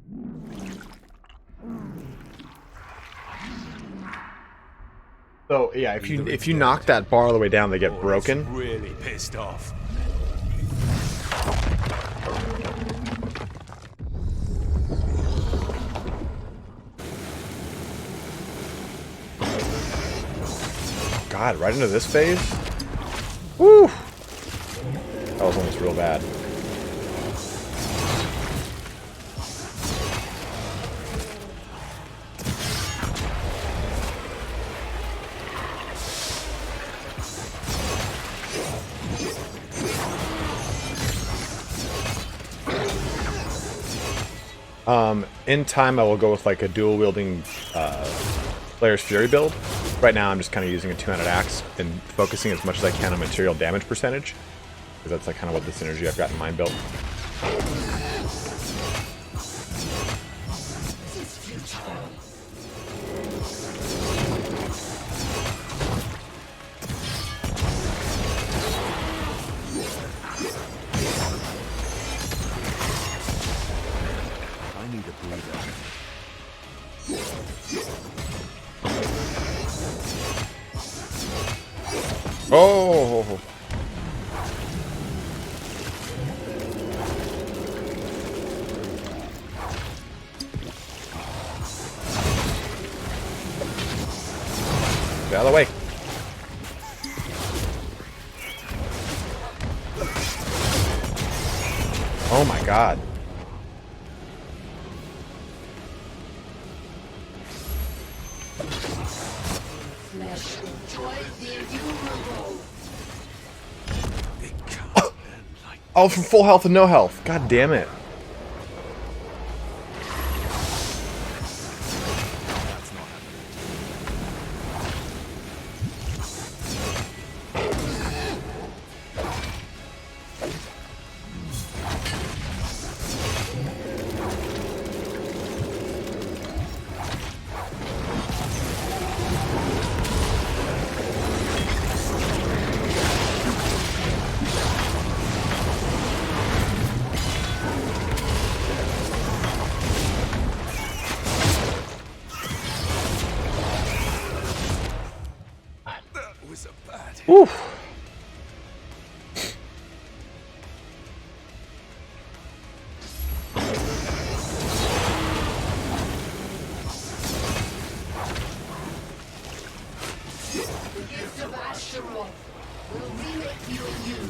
So yeah, if you knock that bar all the way down, they get broken.
Really pissed off.
God, right into this phase? Woo! That was almost real bad. In time, I will go with like a dual-wielding Player's Fury build. Right now, I'm just kind of using a two-handed axe and focusing as much as I can on material damage percentage, because that's like kind of what the synergy I've got in mind built.
I need a breather.
Oh! Get out of the way. Oh my god.
Flesh enjoy the innumerable.
It can't end like
Oh, from full health and no health. God damn it.
that's not happening. That was a bad hit.
Oof.
The gift of Astaroth will remake you anew.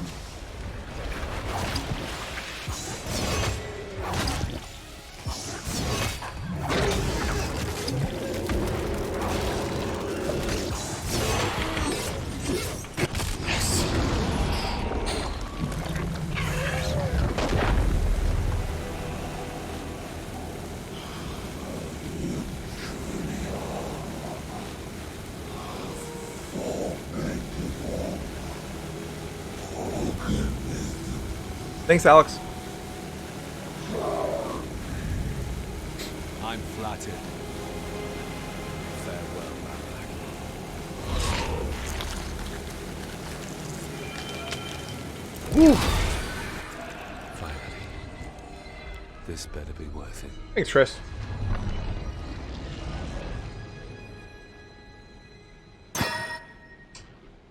Thanks, Alex.
I'm flattered. Farewell,
Woo.
Finally. This better be worth it.
Thanks, Tris.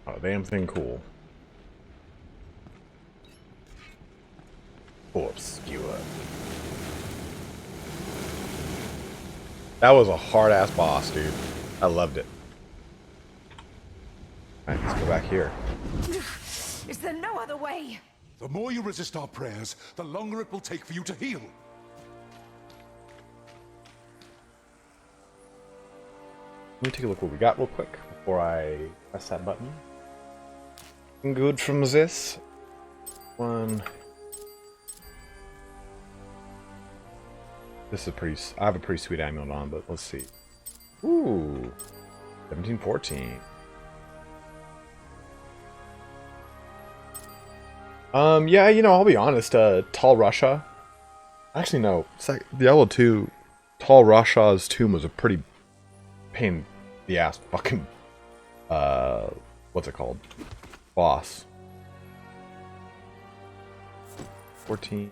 Oh, damn thing cool. Obscure. That was a hard-ass boss, dude. I loved it. Alright, let's go back here.
Is there no other way?
The more you resist our prayers, the longer it will take for you to heal.
Let me take a look what we got real quick before I press that button. Good from this one. This is a pretty. I have a pretty sweet amulet on, but let's see. Ooh, 1714. Yeah, you know, I'll be honest. Tall Russia. Actually, no. Diablo 2 Tal Rasha's tomb was a pretty pain in the ass fucking what's it called? Boss. 14.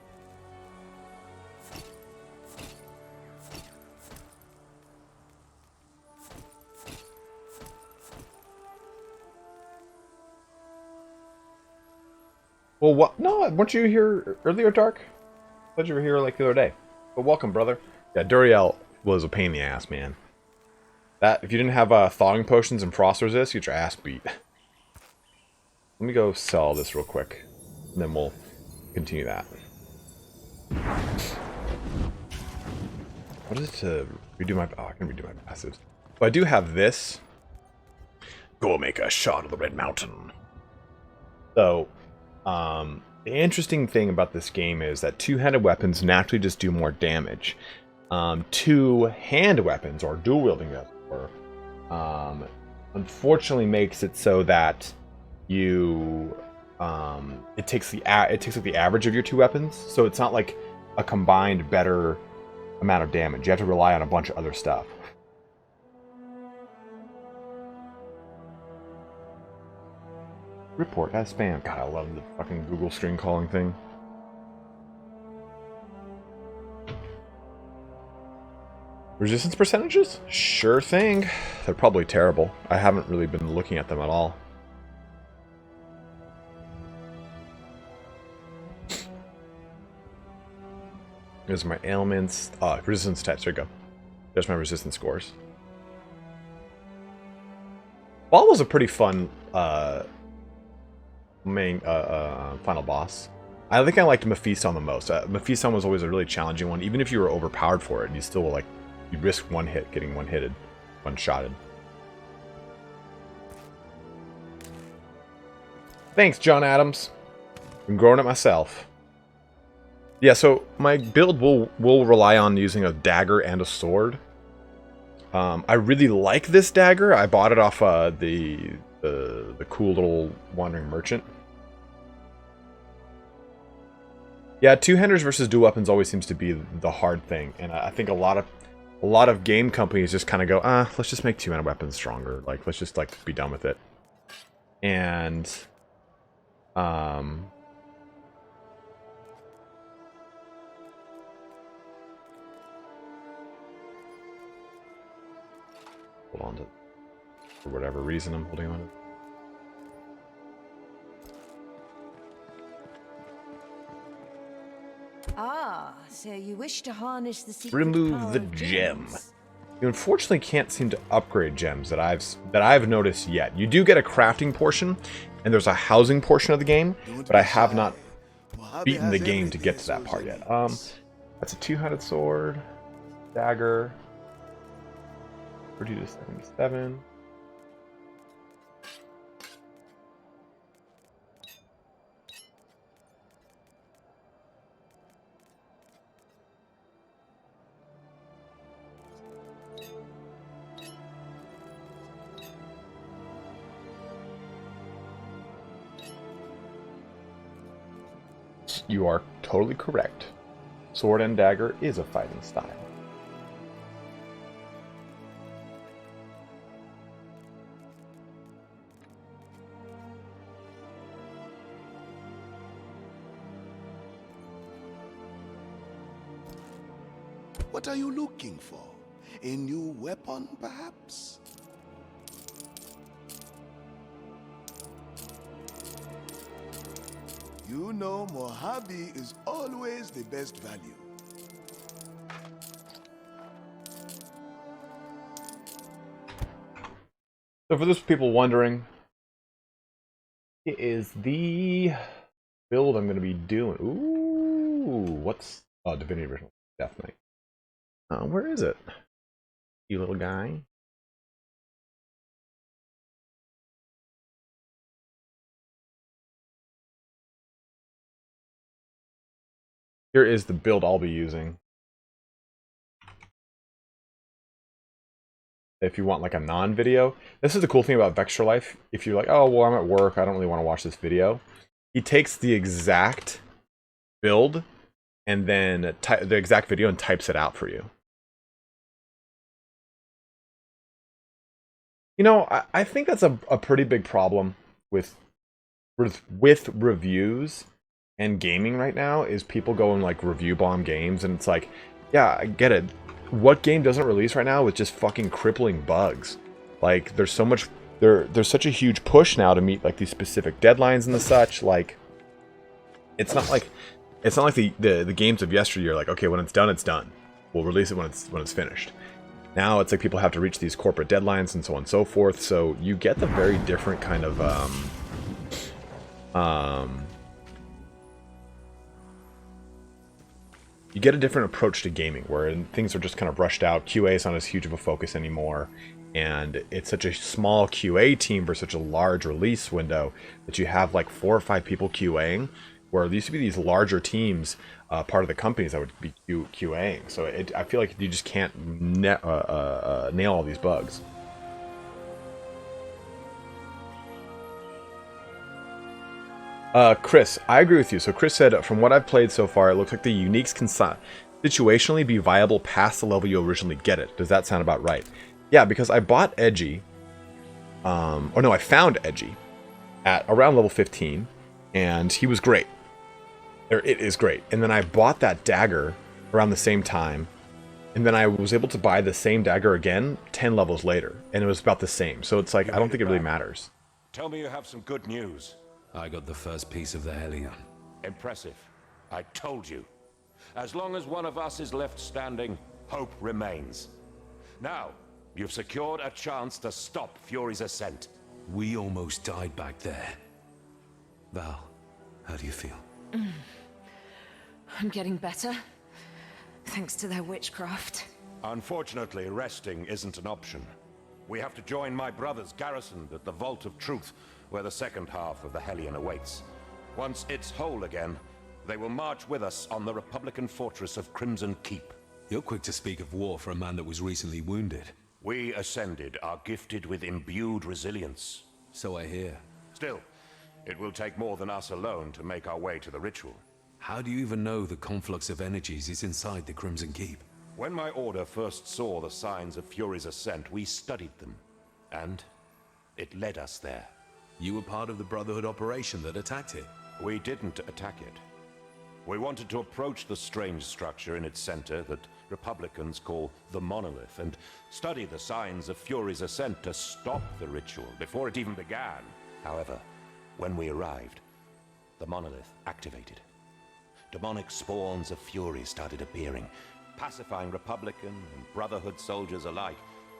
Well, what? No, weren't you here earlier, Dark? I thought you were here like the other day. But welcome, brother. Yeah, Duriel was a pain in the ass, man. That if you didn't have thawing potions and frost resist, you'd get your ass beat. Let me go sell this real quick, and then we'll continue that. What is it to redo my? Oh, I can redo my passives. So I do have this. Go make a shot of the Red Mountain. So, the interesting thing about this game is that two-handed weapons naturally just do more damage. Two-hand weapons or dual-wielding weapons, unfortunately makes it so that you it takes like the average of your two weapons, so it's not like a combined better amount of damage. You have to rely on a bunch of other stuff. Report as spam. God, I love the fucking Google string calling thing. Resistance percentages? Sure thing. They're probably terrible. I haven't really been looking at them at all. Here's my ailments. Resistance types. There we go. There's my resistance scores. Ball was a pretty fun main final boss. I think I liked Mephiston the most. Mephiston was always a really challenging one. Even if you were overpowered for it, you still like you risk one hit getting one-shotted. Thanks, John Adams. I'm growing it myself. Yeah, so my build will rely on using a dagger and a sword. I really like this dagger. I bought it off the cool little wandering merchant. Yeah, two-handers versus dual weapons always seems to be the hard thing, and I think a lot of game companies just kind of go, let's just make two-handed weapons stronger. Like, let's just like be done with it. And hold on to, for whatever reason I'm holding on to.
Ah, so you wish to harness the secret
Remove
power
the
of
gem.
gems.
You unfortunately can't seem to upgrade gems that I've noticed yet. You do get a crafting portion, and there's a housing portion of the game, but I have not beaten the game to get to that part yet. That's a two-handed sword, dagger, 30 to 77. You are totally correct. Sword and dagger is a fighting style.
What are you looking for? A new weapon, perhaps? You know Mojave is always the best value.
So for those people wondering, it is the build I'm going to be doing. Ooh, what's Divinity Original Death Knight? Where is it? You little guy. Here is the build I'll be using. If you want like a non-video. This is the cool thing about Vextra Life. If you're like, oh, well, I'm at work, I don't really want to watch this video. He takes the exact build and then the exact video and types it out for you. You know, I think that's a pretty big problem with reviews and gaming right now, is people go and like review bomb games, and it's like, yeah, I get it. What game doesn't release right now with just fucking crippling bugs? Like, there's so much, there's such a huge push now to meet like these specific deadlines and the such. Like, it's not like the games of yesteryear. Like, okay, when it's done, it's done. We'll release it when it's finished. Now it's like people have to reach these corporate deadlines and so on and so forth. So you get the very different kind of you get a different approach to gaming, where things are just kind of rushed out. QA is not as huge of a focus anymore, and it's such a small QA team for such a large release window that you have like 4 or 5 people QAing, where there used to be these larger teams, part of the companies that would be QAing. So I feel like you just can't nail all these bugs. Chris, I agree with you. So Chris said, from what I've played so far, it looks like the uniques can situationally be viable past the level you originally get it. Does that sound about right? Yeah, because I bought Edgy, or no, I found Edgy at around level 15, and he was great. It is great. And then I bought that dagger around the same time, and then I was able to buy the same dagger again 10 levels later, and it was about the same. So it's like, I don't think it really matters.
Tell me you have some good news.
I got the first piece of the Hellion.
Impressive. I told you. As long as one of us is left standing, hope remains. Now, you've secured a chance to stop Fury's ascent.
We almost died back there. Val, how do you feel?
I'm getting better, thanks to their witchcraft.
Unfortunately, resting isn't an option. We have to join my brothers garrisoned at the Vault of Truth, where the second half of the Hellion awaits. Once it's whole again, they will march with us on the Republican fortress of Crimson Keep.
You're quick to speak of war for a man that was recently wounded.
We Ascended are gifted with imbued resilience.
So I hear.
Still, it will take more than us alone to make our way to the ritual.
How do you even know the conflux of energies is inside the Crimson Keep?
When my order first saw the signs of Fury's ascent, we studied them. And it led us there.
You were part of the Brotherhood operation that attacked it.
We didn't attack it. We wanted to approach the strange structure in its center that Republicans call the Monolith, and study the signs of Fury's ascent to stop the ritual before it even began. However, when we arrived, the Monolith activated. Demonic spawns of Fury started appearing, pacifying Republican and Brotherhood soldiers alike,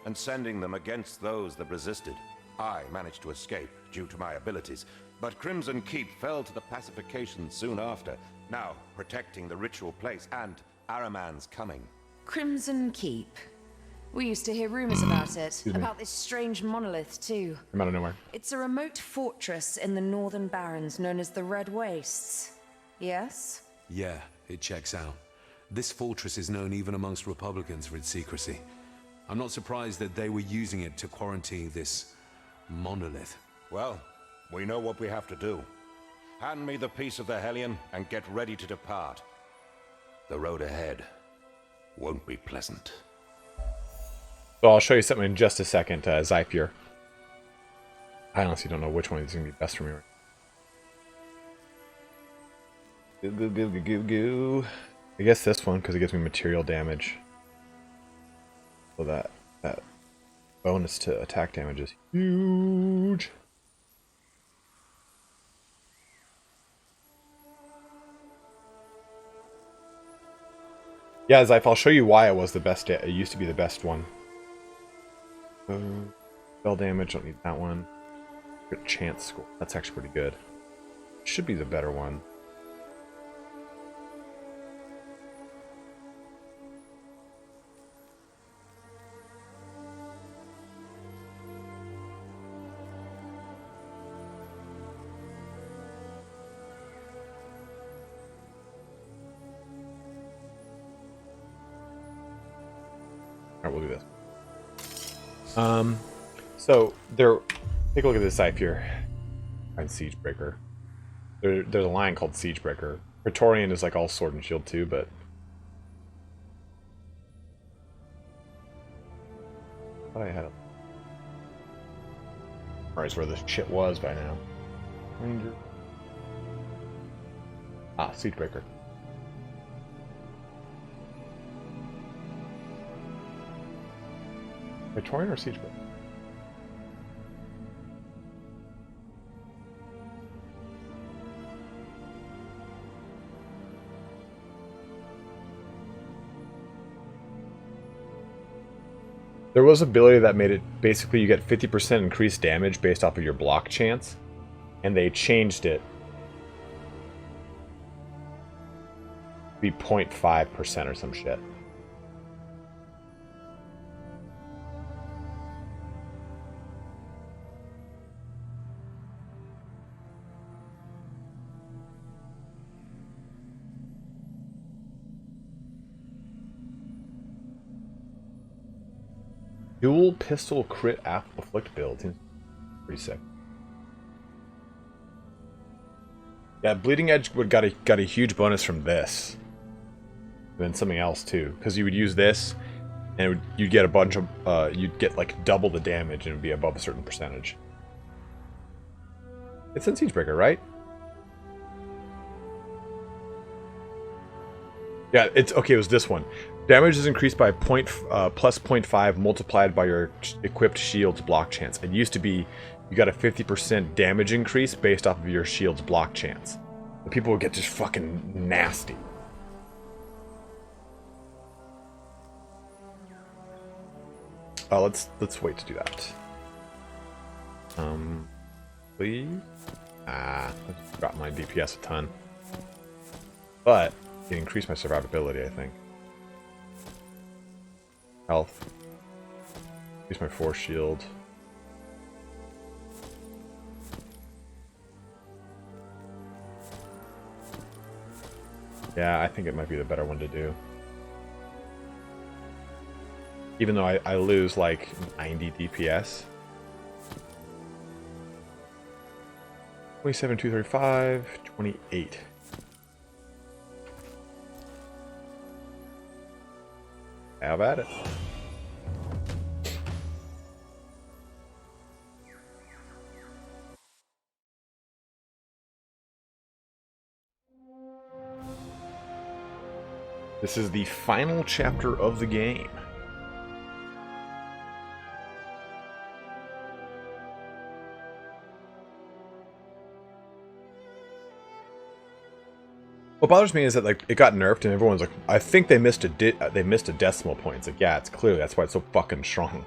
and sending them against those that resisted. I managed to escape due to my abilities, but Crimson Keep fell to the pacification soon after, now protecting the ritual place and Araman's coming.
Crimson Keep. We used to hear rumors about it, about this strange monolith too.
I'm out of nowhere.
It's a remote fortress in the Northern Barrens known as the Red Wastes. Yes?
Yeah, it checks out. This fortress is known even amongst Republicans for its secrecy. I'm not surprised that they were using it to quarantine this monolith.
Well, we know what we have to do. Hand me the piece of the Hellion and get ready to depart. The road ahead won't be pleasant.
So I'll show you something in just a second, Zypier. I honestly don't know which one is going to be best for me. Goo. I guess this one, because it gives me material damage. So that bonus to attack damage is huge. Yeah, Zyph, I'll show you why it was the best. It used to be the best one. Spell damage, don't need that one. Good chance score. That's actually pretty good. Should be the better one. Alright, we'll do this. So there, take a look at this type here. And Siegebreaker. There's a line called Siegebreaker. Praetorian is like all sword and shield too, but I thought I had a... memorize where this shit was by now. Ranger. Ah, Siegebreaker. Praetorian or Siegebreaker? There was an ability that made it basically you get 50% increased damage based off of your block chance, and they changed it to be 0.5% or some shit. Dual pistol crit afflict build. Seems pretty sick. Yeah, Bleeding Edge would got a huge bonus from this. And then something else too, because you would use this, and you'd get a bunch of you'd get like double the damage, and it would be above a certain percentage. It's in Siegebreaker, right? Yeah, it's okay. It was this one. Damage is increased by plus 0.5 multiplied by your equipped shield's block chance. It used to be you got a 50% damage increase based off of your shield's block chance. The people would get just fucking nasty. Let's wait to do that. Please. I got my DPS a ton, but it increased my survivability, I think. Health. Use my force shield. Yeah, I think it might be the better one to do. Even though I lose like 90 DPS. 27, 235, 28. Have at it. This is the final chapter of the game. What bothers me is that like it got nerfed and everyone's like, I think they missed a decimal point. It's like, yeah, it's clearly that's why it's so fucking strong.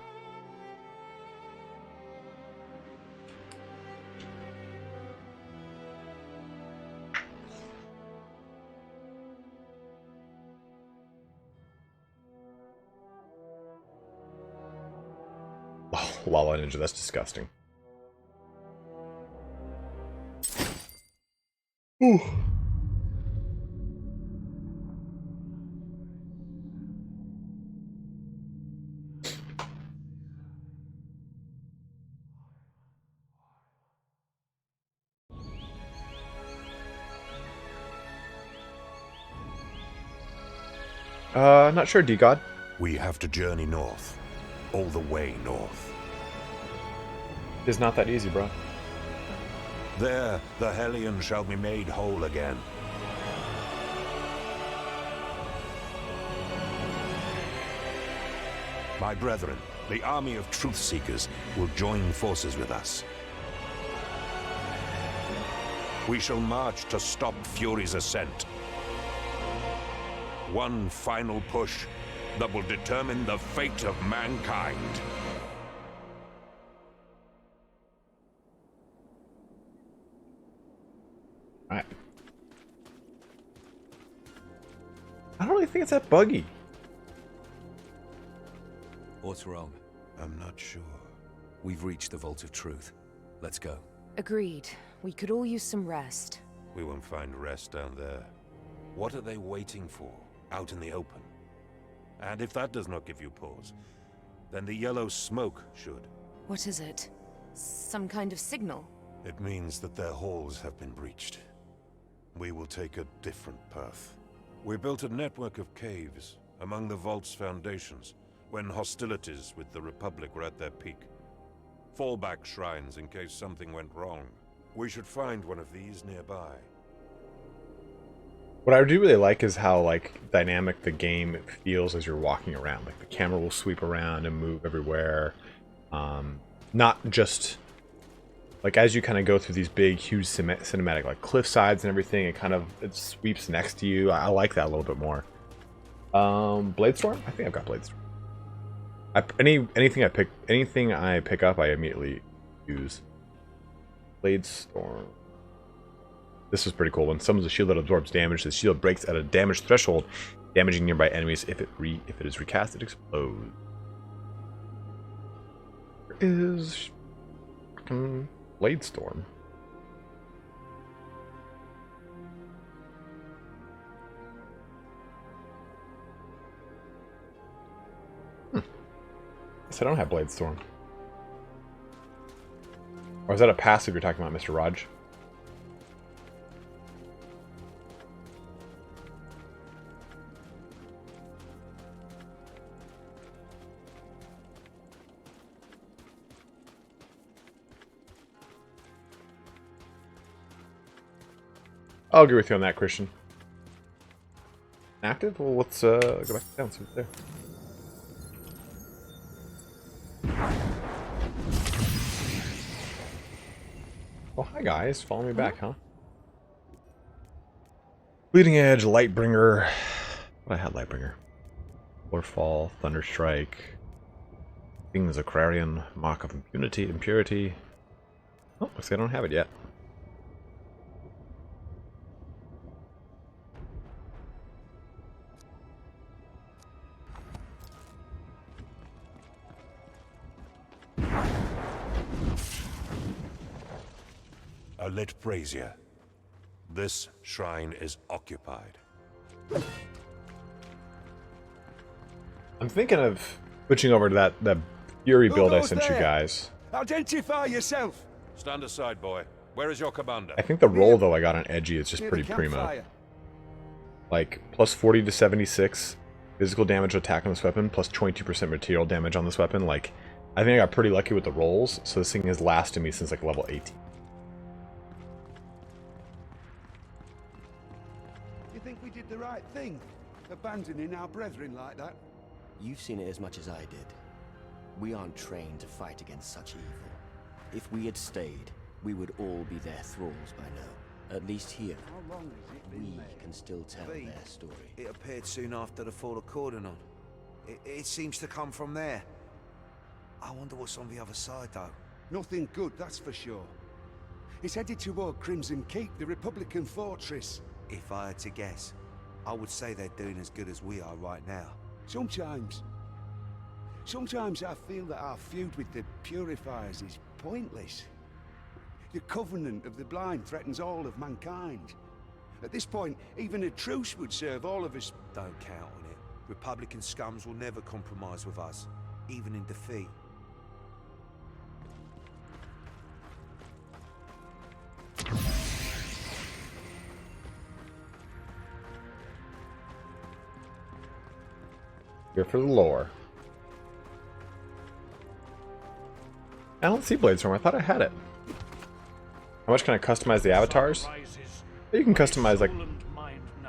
Oh, Lala Ninja, that's disgusting. Ooh. Not sure, D-God.
We have to journey north. All the way north.
It's not that easy, bro.
There, the Hellion shall be made whole again. My brethren, the army of truth seekers, will join forces with us. We shall march to stop Fury's ascent. One final push that will determine the fate of mankind.
Alright. I don't really think it's that buggy.
What's wrong?
I'm not sure.
We've reached the Vault of Truth. Let's go.
Agreed. We could all use some rest.
We won't find rest down there. What are they waiting for, out in the open? And if that does not give you pause, then the yellow smoke should.
What is it? Some kind of signal?
It means that their halls have been breached. We will take a different path. We built a network of caves among the Vault's foundations when hostilities with the Republic were at their peak. Fallback shrines in case something went wrong. We should find one of these nearby.
What I do really like is how like dynamic the game feels as you're walking around. Like the camera will sweep around and move everywhere. Not just like as you kind of go through these big, huge cinematic like cliff sides and everything. It sweeps next to you. I like that a little bit more. Bladestorm? I think I've got Bladestorm. Anything I pick up, I immediately use. Bladestorm. This is pretty cool. When summons a shield that absorbs damage, the shield breaks at a damage threshold, damaging nearby enemies. If it is recast, it explodes. There is Bladestorm. Guess I don't have Bladestorm. Or is that a passive you're talking about, Mr. Raj? I'll agree with you on that, Christian. Active? Well, let's go back down and see what's there. Oh, hi guys. Follow me back, huh? Bleeding Edge, Lightbringer. What I had Lightbringer. Warfall, Thunderstrike. Things Aquarian, Mock of Impurity. Oh, looks like I don't have it yet.
A lit brazier. This shrine is occupied.
I'm thinking of switching over to that Fury build I sent you guys.
Identify yourself.
Stand aside, boy. Where is your commander?
I think the roll though I got on Edgy is just pretty primo. Like plus 40 to 76 physical damage attack on this weapon, plus 22% material damage on this weapon. Like, I think I got pretty lucky with the rolls, so this thing has lasted me since like level 18.
You think we did the right thing, abandoning our brethren like that?
You've seen it as much as I did. We aren't trained to fight against such evil. If we had stayed, we would all be their thralls by now. At least here,
How long has it been
we
made?
can still tell their story.
It appeared soon after the fall of Cordonon. It seems to come from there. I wonder what's on the other side, though.
Nothing good, that's for sure. It's headed toward Crimson Keep, the Republican fortress.
If I had to guess, I would say they're doing as good as we are right now.
Sometimes I feel that our feud with the Purifiers is pointless. The Covenant of the Blind threatens all of mankind. At this point, even a truce would serve all of us.
Don't count on it. Republican scums will never compromise with us, even in defeat.
Here for the lore. I don't see Bladestorm. I thought I had it. How much can I customize the avatars? You can customize like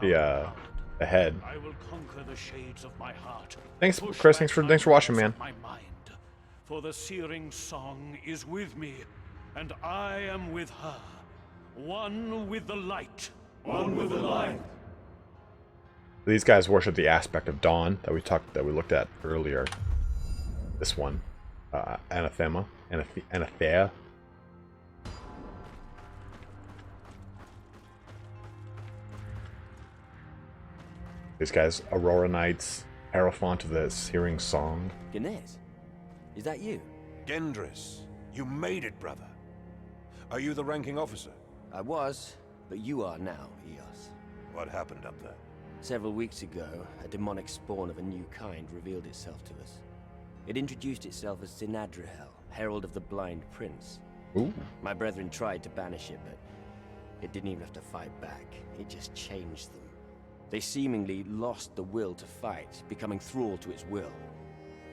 the head.
I will conquer the shades of my heart.
Thanks, Chris. Thanks for watching, man.
My mind. For the searing song is with me, and I am with her. One with the light. One with the light.
These guys worship the aspect of dawn that we looked at earlier. This one, anathema, anathea. These guys, Aurora Knights, Hierophant of the Searing Song.
Ganesh, is that you?
Gendris, you made it, brother. Are you the ranking officer?
I was, but you are now, Eos.
What happened up there?
Several weeks ago, a demonic spawn of a new kind revealed itself to us. It introduced itself as Sinadrihel, Herald of the Blind Prince.
Ooh.
My brethren tried to banish it, but it didn't even have to fight back. It just changed them. They seemingly lost the will to fight, becoming thrall to its will.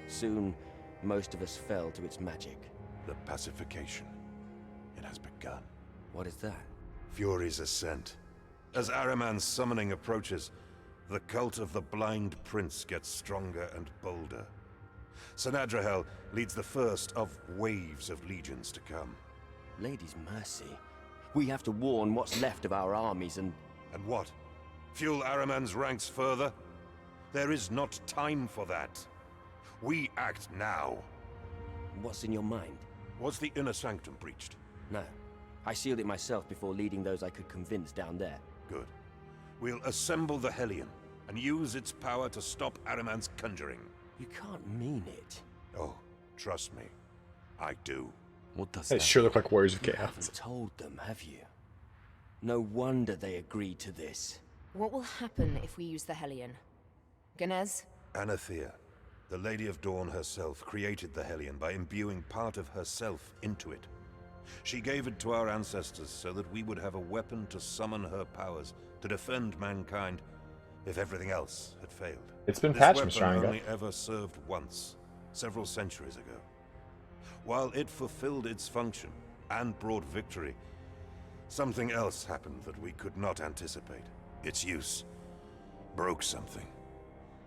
Soon, most of us fell to its magic.
The pacification. It has begun.
What is that?
Fury's ascent. As Ahriman's summoning approaches, the cult of the Blind Prince gets stronger and bolder. Sanadrahel leads the first of waves of legions to come.
Lady's mercy. We have to warn what's left of our armies and...
And what? Fuel Ahriman's ranks further? There is not time for that. We act now.
What's in your mind?
Was the inner sanctum breached?
No. I sealed it myself before leading those I could convince down there.
Good. We'll assemble the Hellion and use its power to stop Ahriman's conjuring.
You can't mean it.
Oh, trust me. I do.
What does
They
that
sure look like Warriors of
You
Chaos.
haven't told them, have you? No wonder they agreed to this.
What will happen if we use the Hellion? Ganez?
Anathea, the Lady of Dawn herself, created the Hellion by imbuing part of herself into it. She gave it to our ancestors so that we would have a weapon to summon her powers, to defend mankind, if everything else had failed.
It's been
This
patched,
weapon
Mr. Iron
only ever served once, several centuries ago. While it fulfilled its function and brought victory, something else happened that we could not anticipate. Its use broke something.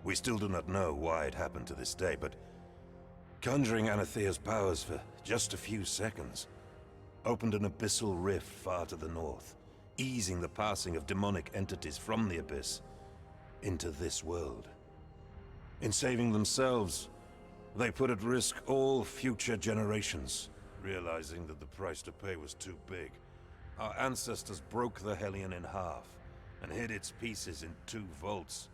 We still do not know why it happened to this day, but conjuring Anathea's powers for just a few seconds opened an abyssal rift far to the north, easing the passing of demonic entities from the abyss into this world. In saving themselves, they put at risk all future generations. Realizing that the price to pay was too big, our ancestors broke the Hellion in half and hid its pieces in 2 vaults,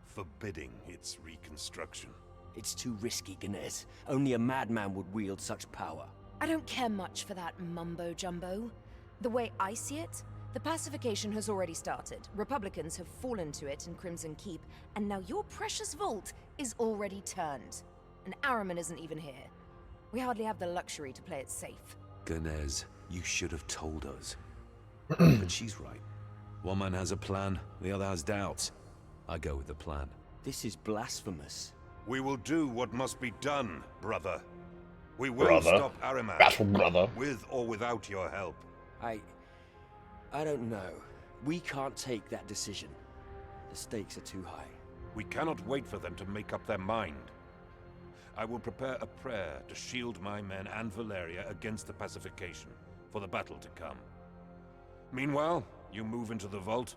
forbidding its reconstruction.
It's too risky, Ganez. Only a madman would wield such power.
I don't care much for that mumbo-jumbo. The way I see it, the pacification has already started. Republicans have fallen to it in Crimson Keep, and now your precious vault is already turned. And Ahriman isn't even here. We hardly have the luxury to play it safe.
Ganez, you should have told us. But she's right. One man has a plan, the other has doubts. I go with the plan.
This is blasphemous.
We will do what must be done, brother. We will stop Ahriman.
Battle brother.
With or without your help.
I don't know. We can't take that decision. The stakes are too high.
We cannot wait for them to make up their mind. I will prepare a prayer to shield my men and Valeria against the pacification, for the battle to come. Meanwhile, you move into the vault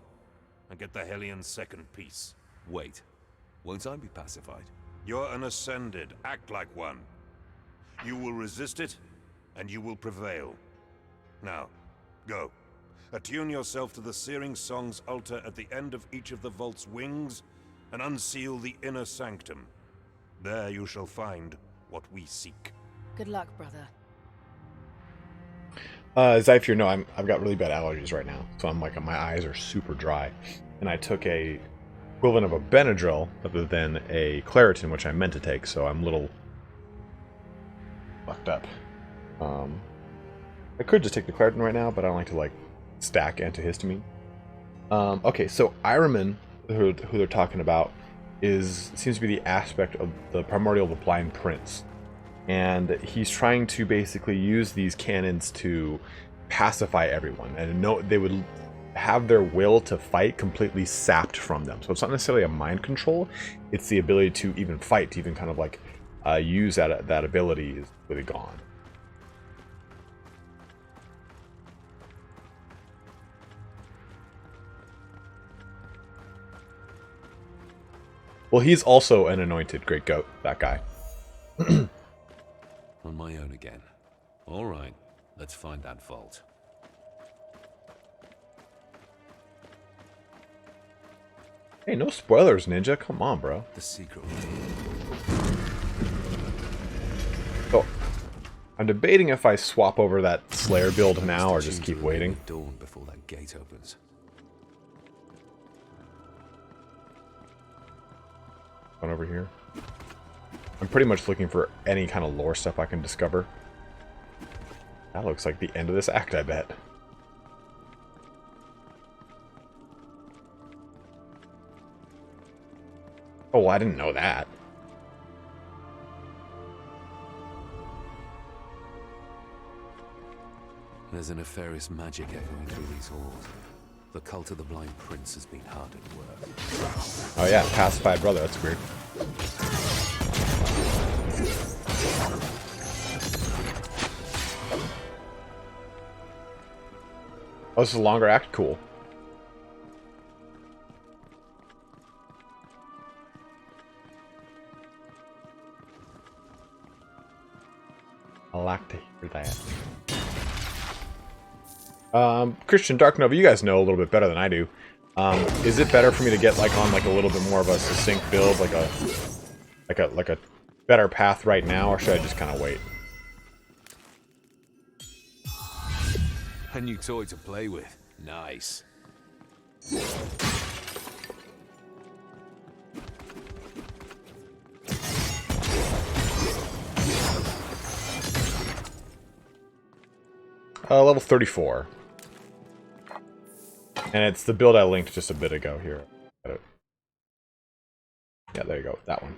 and get the Hellion's second piece.
Wait, won't I be pacified?
You're an Ascended. Act like one. You will resist it, and you will prevail. Now, go. Attune yourself to the Searing Song's altar at the end of each of the vault's wings, and unseal the inner sanctum. There you shall find what we seek.
Good luck, brother.
As if you know, I've got really bad allergies right now, so I'm like, my eyes are super dry. And I took a equivalent of a Benadryl rather than a Claritin, which I meant to take, so I'm a little fucked up. I could just take the Claritin right now, but I don't like to like stack antihistamine. Okay, so Ahriman, who they're talking about, seems to be the aspect of the primordial of the Blind Prince. And he's trying to basically use these cannons to pacify everyone, and they would have their will to fight completely sapped from them. So it's not necessarily a mind control; it's the ability to even fight, to even kind of like use that ability is really gone. Well, he's also an anointed great goat. That guy.
On my own again. All right, let's find that vault.
Hey, no spoilers, Ninja. Come on, bro.
The secret.
So, I'm debating if I swap over that Slayer build now or just keep waiting.
Dawn before that gate opens.
One over here. I'm pretty much looking for any kind of lore stuff I can discover. That looks like the end of this act, I bet. Oh, I didn't know that.
There's a nefarious magic echoing through these halls. The cult of the Blind Prince has been hard at work.
Oh yeah, pacified brother, that's weird. Oh, this is a longer act? Cool. I like to hear that. Christian Dark Nova, you guys know a little bit better than I do. Is it better for me to get like on like a little bit more of a succinct build, like a better path right now, or should I just kind of wait?
A new toy to play with. Nice.
Level 34. And it's the build I linked just a bit ago here. Yeah, there you go. That one.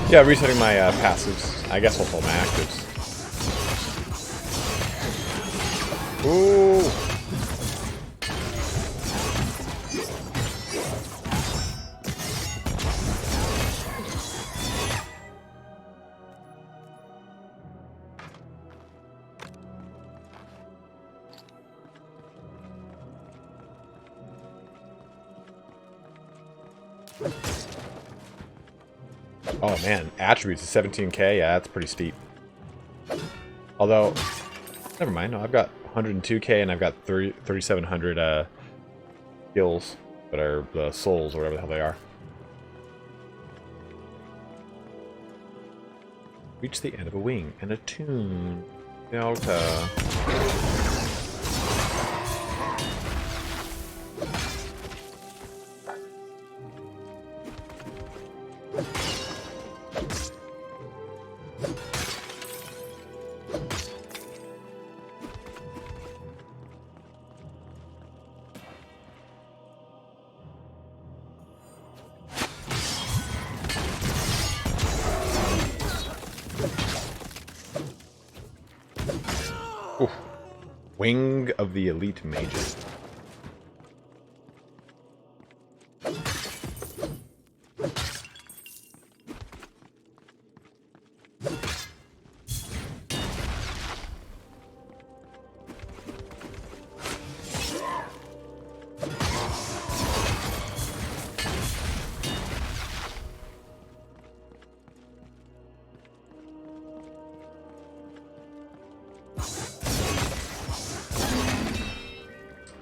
Yeah, resetting my passives. I guess I'll pull my actives. Ooh! Oh man, attributes is 17k? Yeah, that's pretty steep. Although, never mind, no, I've got 102k and I've got 3,700 skills that are the souls or whatever the hell they are. Reach the end of a wing and attune Delta. Wing of the Elite Mages.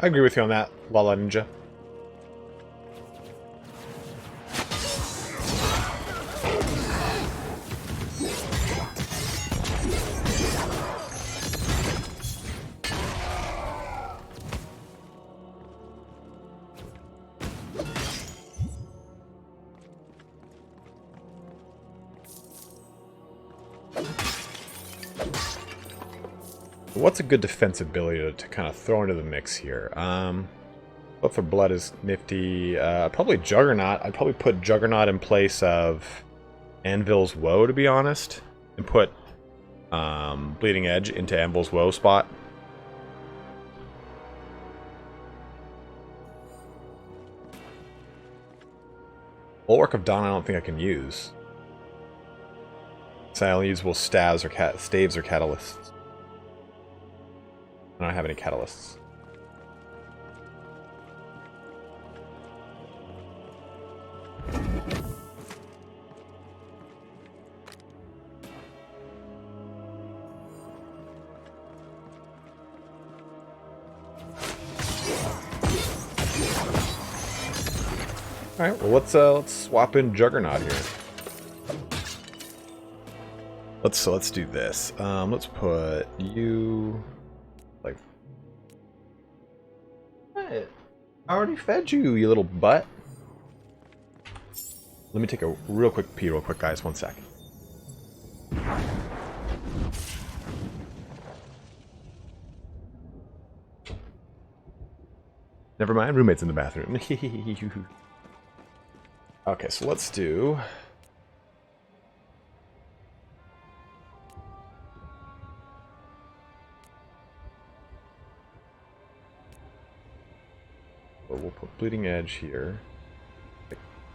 I agree with you on that, Lala Ninja. What's a good defense ability to kind of throw into the mix here? Blood for Blood is nifty. Probably Juggernaut. I'd probably put Juggernaut in place of Anvil's Woe, to be honest. And put Bleeding Edge into Anvil's Woe spot. Bulwark of Dawn I don't think I can use. So I only use staves or catalysts. I don't have any catalysts. All right, well let's swap in Juggernaut here. Let's do this. Let's put you. Like, what? I already fed you, you little butt. Let me take a real quick pee real quick, guys. 1 sec. Never mind, roommate's in the bathroom. Okay, so let's do... Well, we'll put Bleeding Edge here.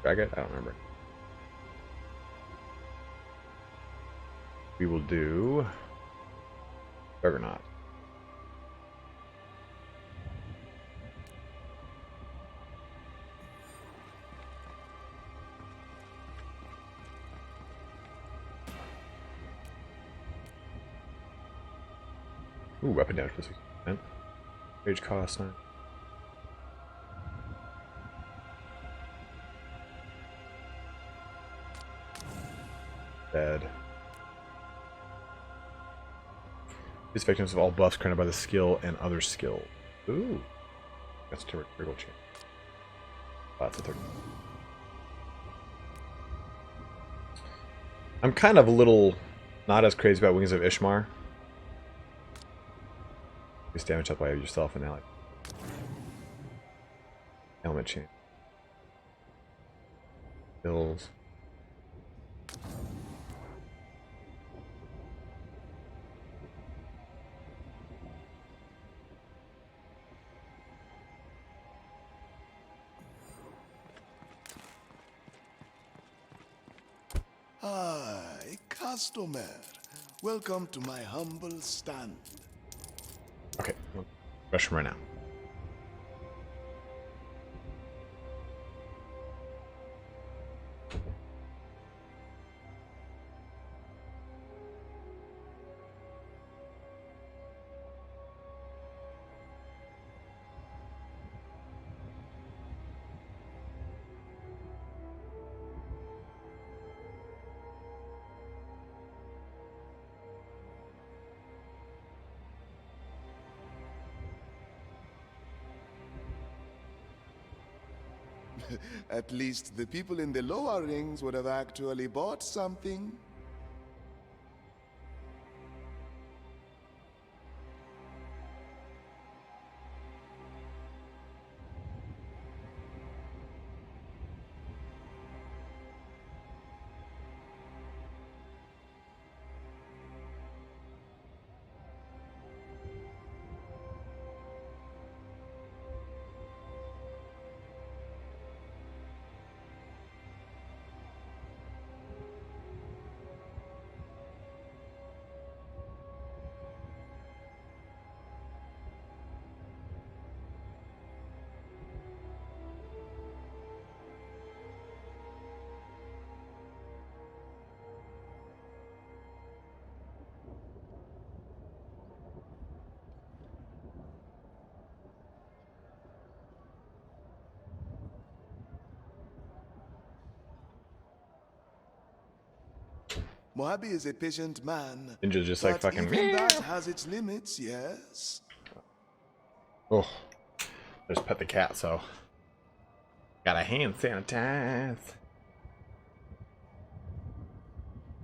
Drag it? I don't remember. We will do... Juggernaut. Ooh, weapon damage plus 6%. Rage cost 9. Dead. These victims of all buffs granted by the skill and other skill. Ooh. That's a critical chance. Oh, that's a 30. I'm kind of a little not as crazy about Wings of Ishmar. Increase damage up by yourself and ally. Element chain. Bills.
Hi, customer. Welcome to my humble stand.
Okay, rush him right now.
At least the people in the lower rings would have actually bought something. Mojave is a patient man.
Ninja just like
but
fucking.
Even that has its limits, yes.
Oh, I just pet the cat, so got a hand sanitize.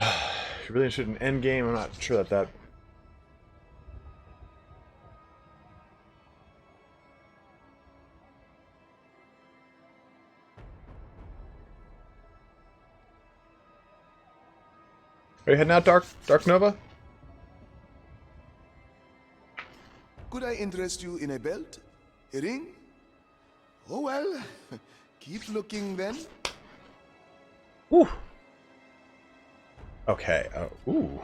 You're really interested in endgame? I'm not sure that. Are you heading out, Dark Nova?
Could I interest you in a belt? A ring? Oh well, keep looking then.
Woo. Okay. Ooh.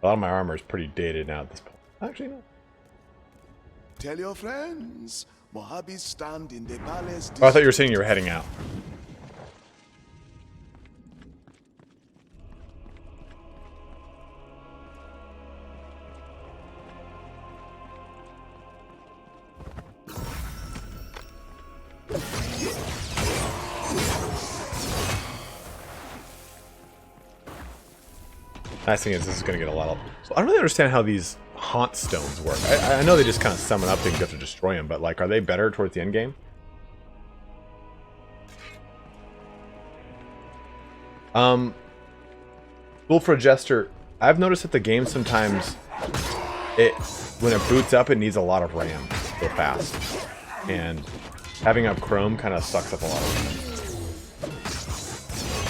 A lot of my armor is pretty dated now at this point. Actually, no.
Tell your friends, Mojabe's stand in the palace.
Oh, I thought you were saying you were heading out. Nice thing is this is going to get a lot of... So I don't really understand how these haunt stones work. I know they just kind of summon up and you have to destroy them, but like, are they better towards the end game? Tool for a Jester. I've noticed that the game sometimes, when it boots up, it needs a lot of RAM real fast. And having up Chrome kind of sucks up a lot of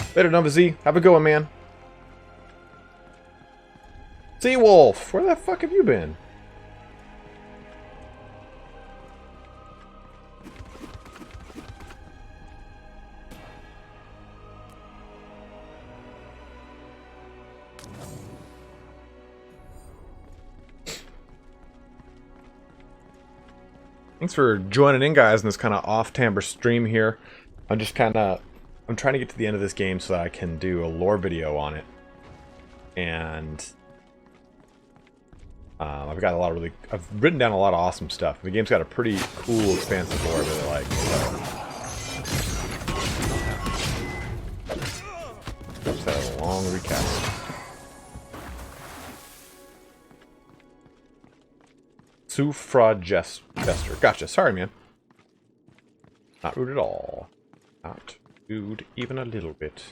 RAM. Later, Nova Z. Have a good one, man. Seawolf, where the fuck have you been? Thanks for joining in, guys, in this kind of off-timbre stream here. I'm trying to get to the end of this game so that I can do a lore video on it. And I've got a lot of I've written down a lot of awesome stuff. The game's got a pretty cool, expansive lore that I like. So. Just had a long recast. Suffrage Jester. Gotcha. Sorry, man. Not rude at all. Not rude even a little bit.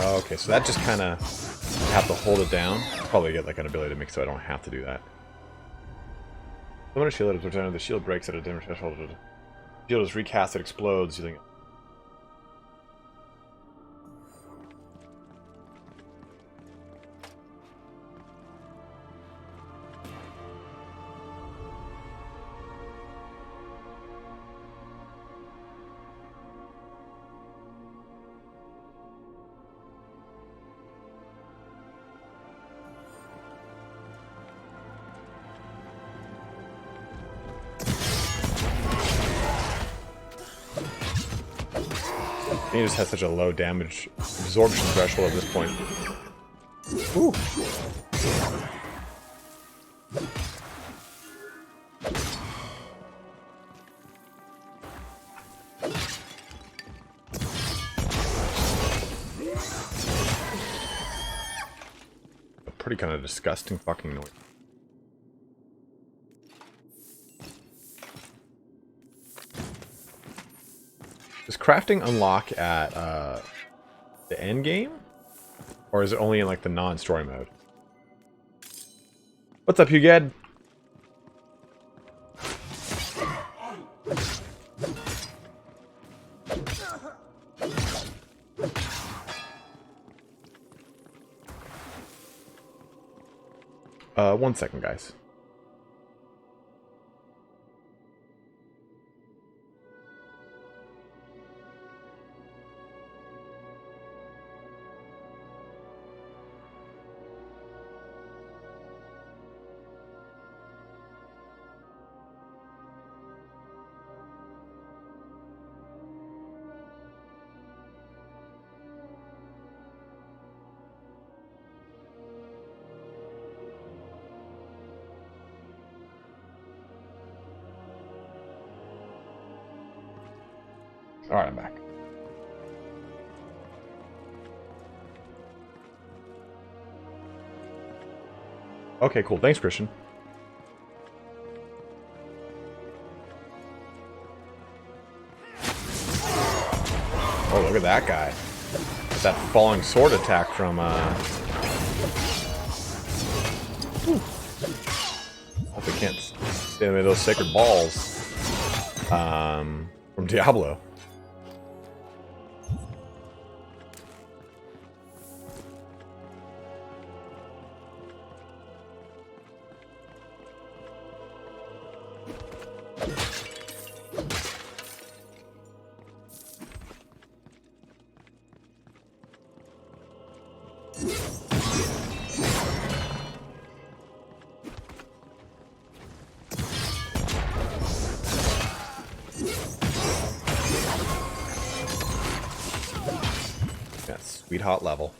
Okay, so that just kind of have to hold it down. Probably get like an ability to make so I don't have to do that. When a shield is returned, the shield breaks at a different threshold. The shield is recast, it explodes using. He just has such a low damage absorption threshold at this point. Ooh. A pretty kind of disgusting fucking noise. Does crafting unlock at the end game? Or is it only in like the non-story mode? What's up, Hugad? One second, guys. Alright, I'm back. Okay, cool. Thanks, Christian. Oh, look at that guy. That falling sword attack from, Hope they can't stay away those sacred balls. From Diablo. Sweet hot level.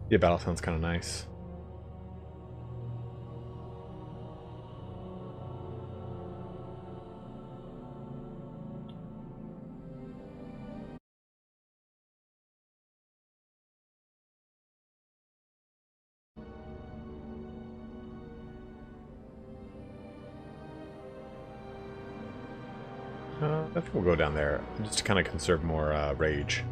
Yeah, battle sounds kind of nice. I think we'll go down there just to kind of conserve more rage.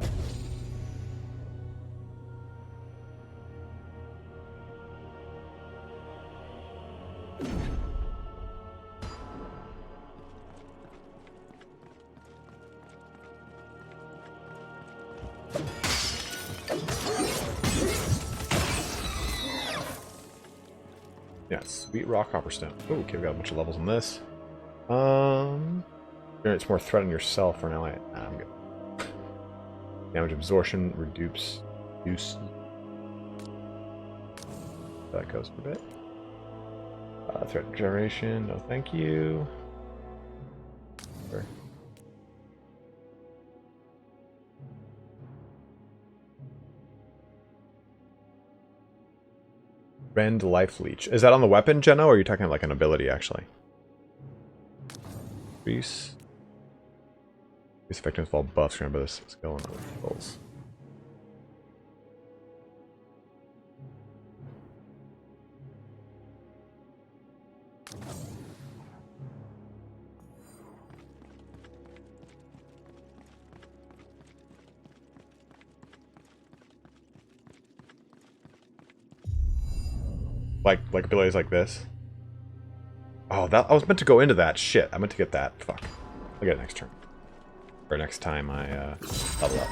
Yeah, sweet rock copperstone. Oh, okay, we got a bunch of levels on this. It's more threat on yourself for now. I'm good. Damage absorption reduce. That goes for a bit. Threat generation, no thank you. Sure. Rend life leech. Is that on the weapon, Geno, or are you talking like an ability actually? Increase. These effectiveness of all buffs. Remember this skill and other skills. Like abilities like this. Oh, that I was meant to go into that. Shit, I meant to get that. Fuck. I'll get it next turn. Or next time I level up.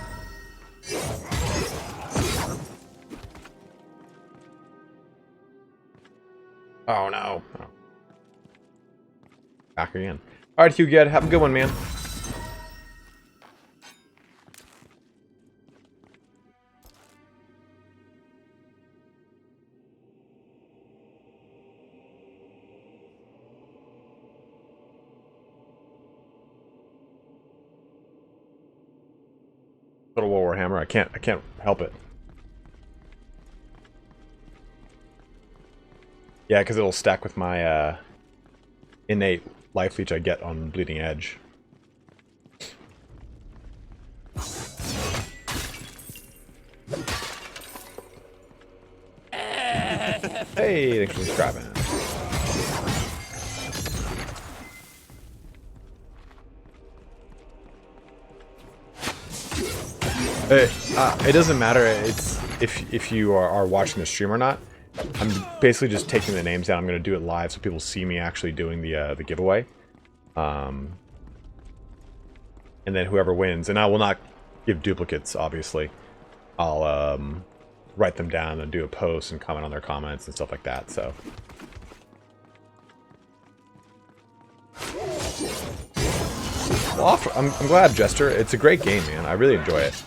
Oh no. Oh. Back again. Alright, Hugh, have a good one, man. Total War Warhammer. I can't help it. Yeah, because it'll stack with my innate life leech I get on Bleeding Edge. Hey, thanks for subscribing. It doesn't matter. It's if you are watching the stream or not. I'm basically just taking the names down. I'm going to do it live so people see me actually doing the giveaway. And then whoever wins, and I will not give duplicates, obviously. I'll write them down and do a post and comment on their comments and stuff like that. So. Well, I'm glad, Jester. It's a great game, man. I really enjoy it.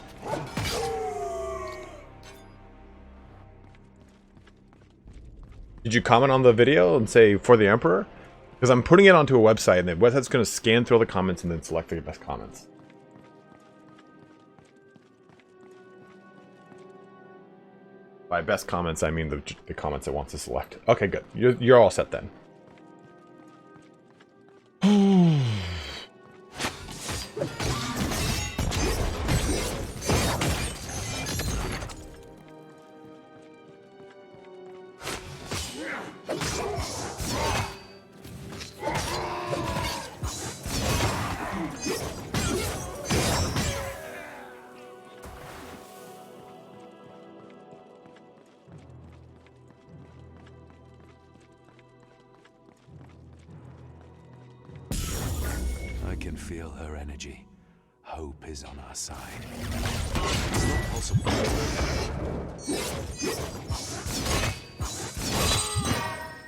Did you comment on the video and say for the Emperor? Because I'm putting it onto a website and the website's going to scan through all the comments and then select the best comments. By best comments, I mean the comments it wants to select. Okay, good. You're all set then.
I can feel her energy. Hope is on our side. It's not possible.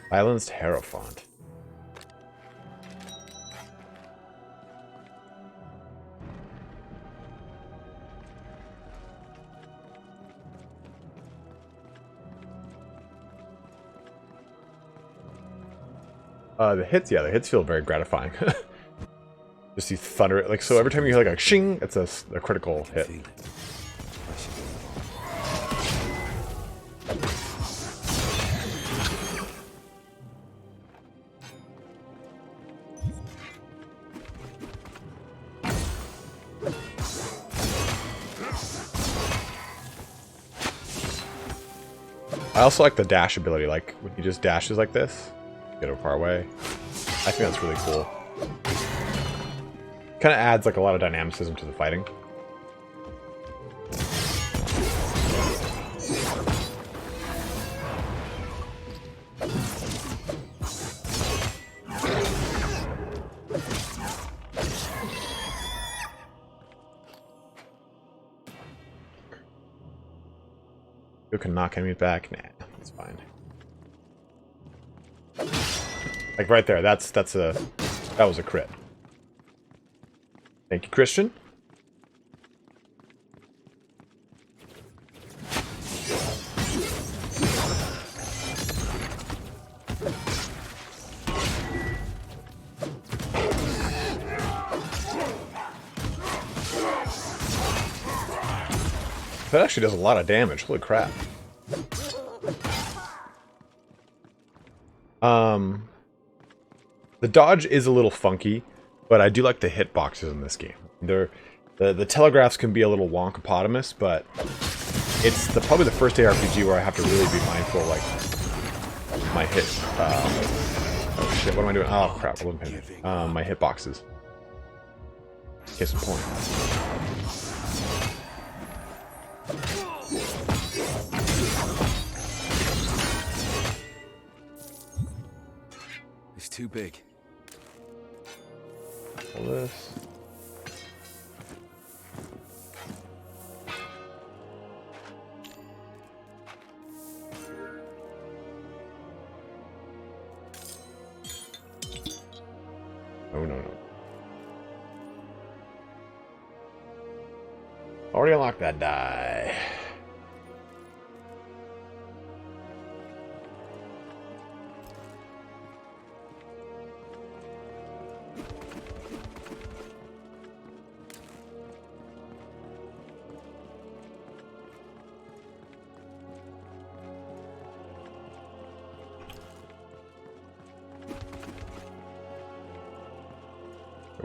Silenced Hierophant. The hits feel very gratifying. Just see thunder, like, so every time you hear like a shing, it's a critical hit. I also like the dash ability, like when he just dashes like this, get him far away. I think that's really cool. Kind of adds like a lot of dynamicism to the fighting. You can knock enemies back. Nah, that's fine. Like right there, that was a crit. Thank you, Christian. That actually does a lot of damage. Holy crap. The dodge is a little funky, but I do like the hitboxes in this game. The telegraphs can be a little wonkapotamus, but it's probably the first ARPG where I have to really be mindful, like, my hit. Oh shit, what am I doing? Oh crap, I wasn't paying attention. My hitboxes. Case in point.
It's too big.
All this. Oh no. Already unlocked that die.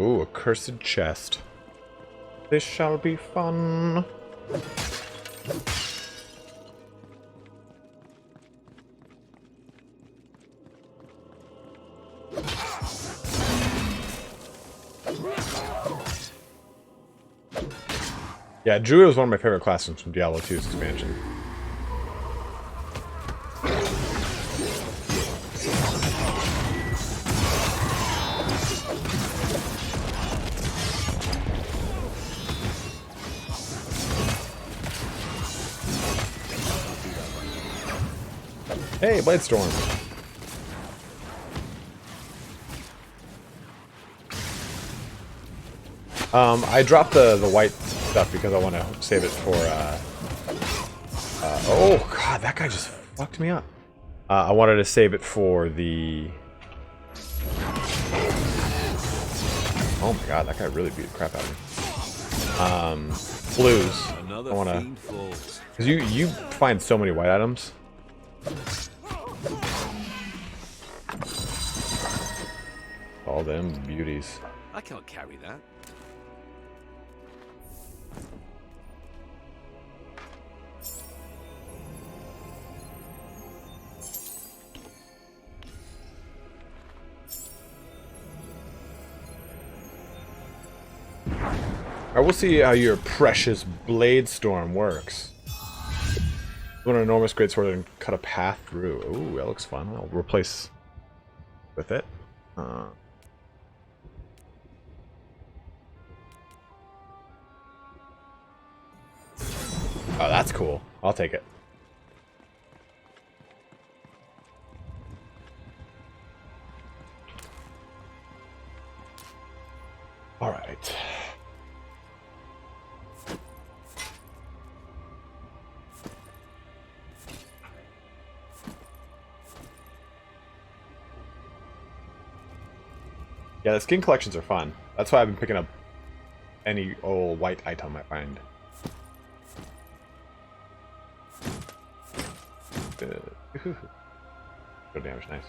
Ooh, a cursed chest. This shall be fun. Yeah, Druid was one of my favorite classes from Diablo 2's expansion. Hey, Bladestorm. I dropped the white stuff because I want to save it for, oh god, that guy just fucked me up. I wanted to save it for the... Oh my god, that guy really beat the crap out of me. Blues. I want to... Because you find so many white items. All them beauties.
I can't carry that.
Alright, we'll see how your precious Bladestorm works. Want an enormous greatsword and cut a path through. Ooh, that looks fun. I'll replace with it. That's cool. I'll take it. All right. Yeah, the skin collections are fun. That's why I've been picking up any old white item I find. Go damage, nice.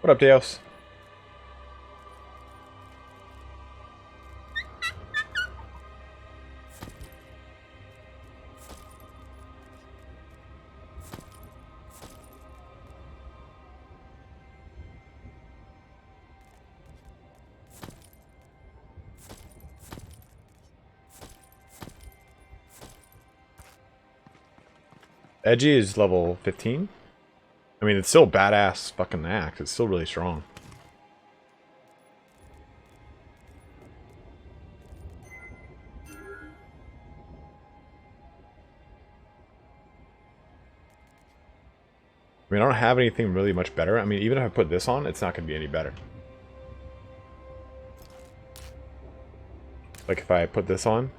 What up, Deos? Edgy is level 15. I mean, it's still badass fucking axe. It's still really strong. I mean, I don't have anything really much better. I mean, even if I put this on, it's not going to be any better. Like, if I put this on,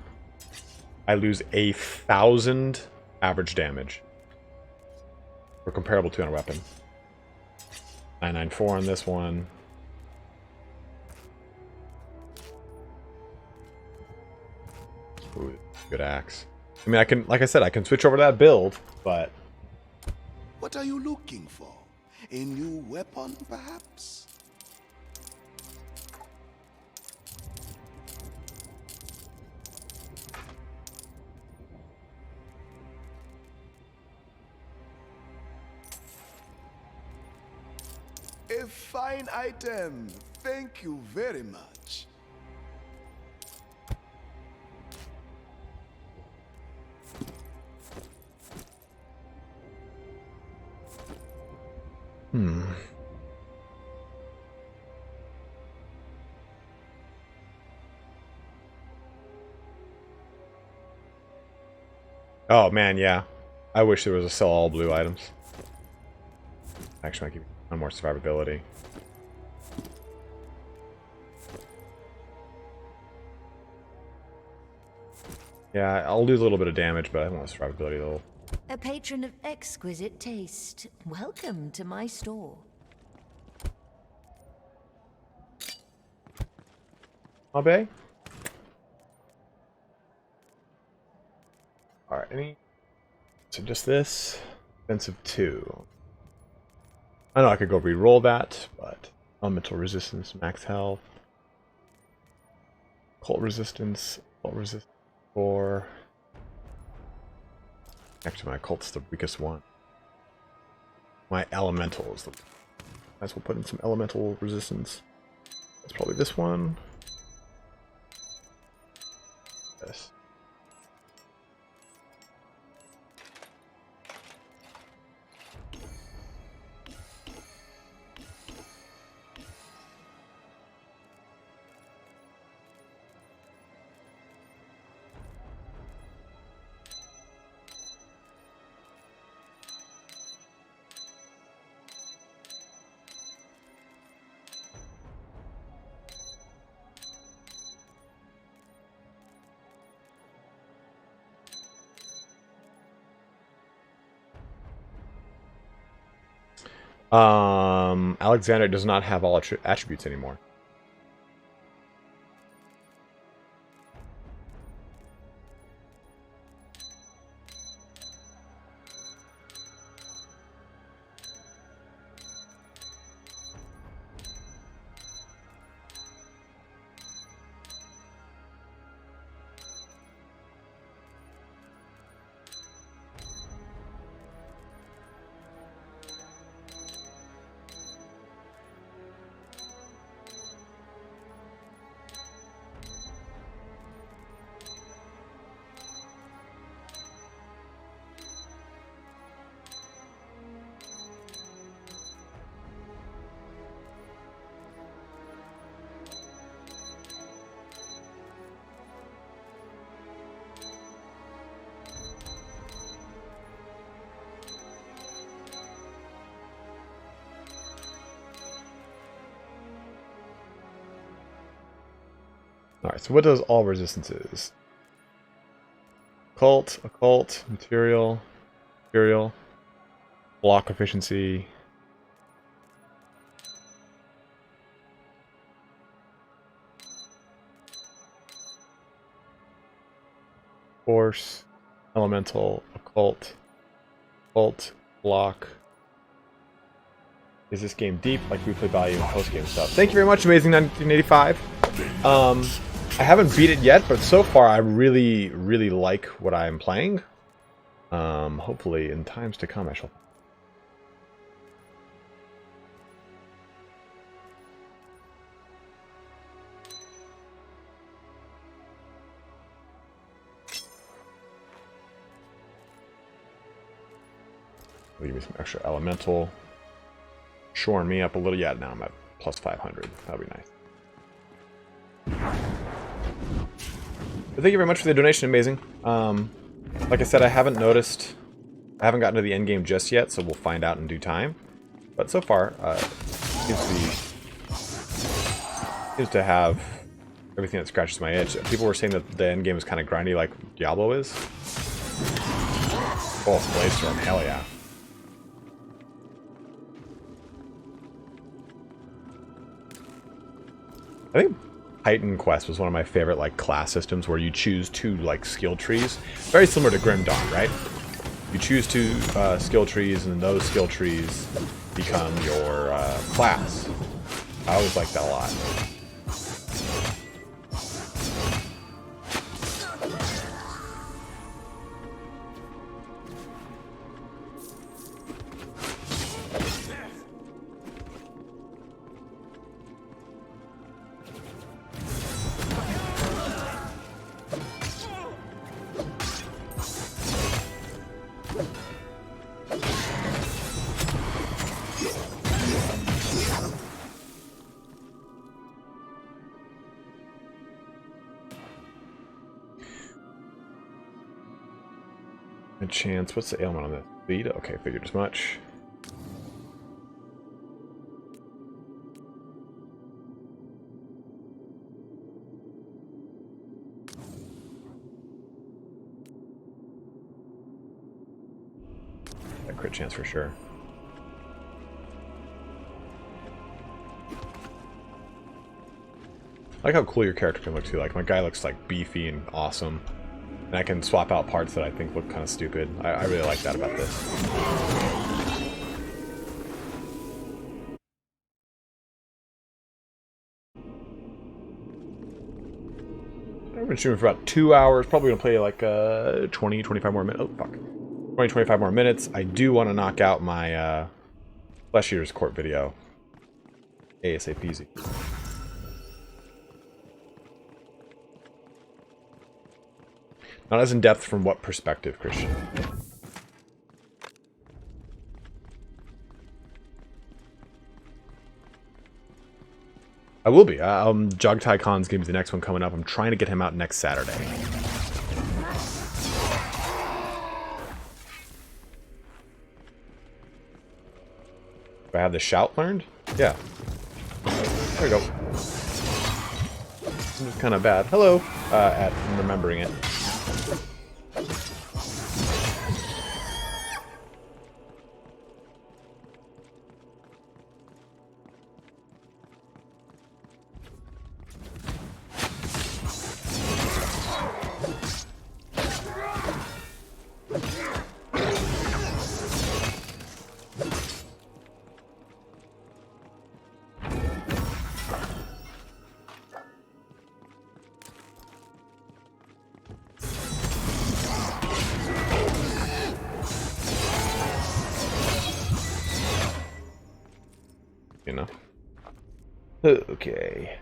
I lose 1,000 average damage. Or comparable to on a weapon. 994 on this one. Ooh, good axe. I mean, I can, like I said, I can switch over to that build, but...
What are you looking for? A new weapon, perhaps? A fine item. Thank you very much.
Oh man, yeah. I wish there was a sell all blue items. Actually, might give you one more survivability. Yeah, I'll lose a little bit of damage, but I want survivability a little.
A patron of exquisite taste. Welcome to my store.
Abe? Alright, any... So just this. Defensive 2. I know I could go re-roll that, but... Elemental resistance, max health. Cult resistance 4. Actually, my cult's the weakest one. My elemental is the... Might as well put in some elemental resistance. That's probably this one. This. Alexander does not have all attributes anymore. Alright, so what does all resistances? Occult, material, block efficiency. Force, elemental, occult, block. Is this game deep? Like replay value and post-game stuff. Thank you very much, Amazing 1985. I haven't beat it yet, but so far I really like what I am playing. Hopefully in times to come I shall. Give me some extra elemental. Shoring me up a little. Yeah, now I'm at plus 500. That'll be nice. But thank you very much for the donation, Amazing. Like I said, I haven't gotten to the end game just yet, so we'll find out in due time. But so far, seems to have everything that scratches my itch. People were saying that the end game is kind of grindy, like Diablo is. Oh, Blade Storm, hell yeah. I think Titan Quest was one of my favorite like class systems where you choose two like skill trees. Very similar to Grim Dawn, right? You choose two skill trees and those skill trees become your class. I always liked that a lot. Chance. What's the ailment on this? Speed? Okay, figured as much. That crit chance for sure. I like how cool your character can look too. Like my guy looks like beefy and awesome. And I can swap out parts that I think look kind of stupid. I really like that about this. I've been streaming for about 2 hours. Probably going to play like 20, 25 more minutes. Oh, fuck. 20, 25 more minutes. I do want to knock out my Flesh Eater's Court video. ASAP. Not as in depth from what perspective, Christian? I will be. Jogtai Khan's going to be the next one coming up. I'm trying to get him out next Saturday. Do I have the shout learned? Yeah. There we go. This is kind of bad. Hello. At remembering it. You know. Okay.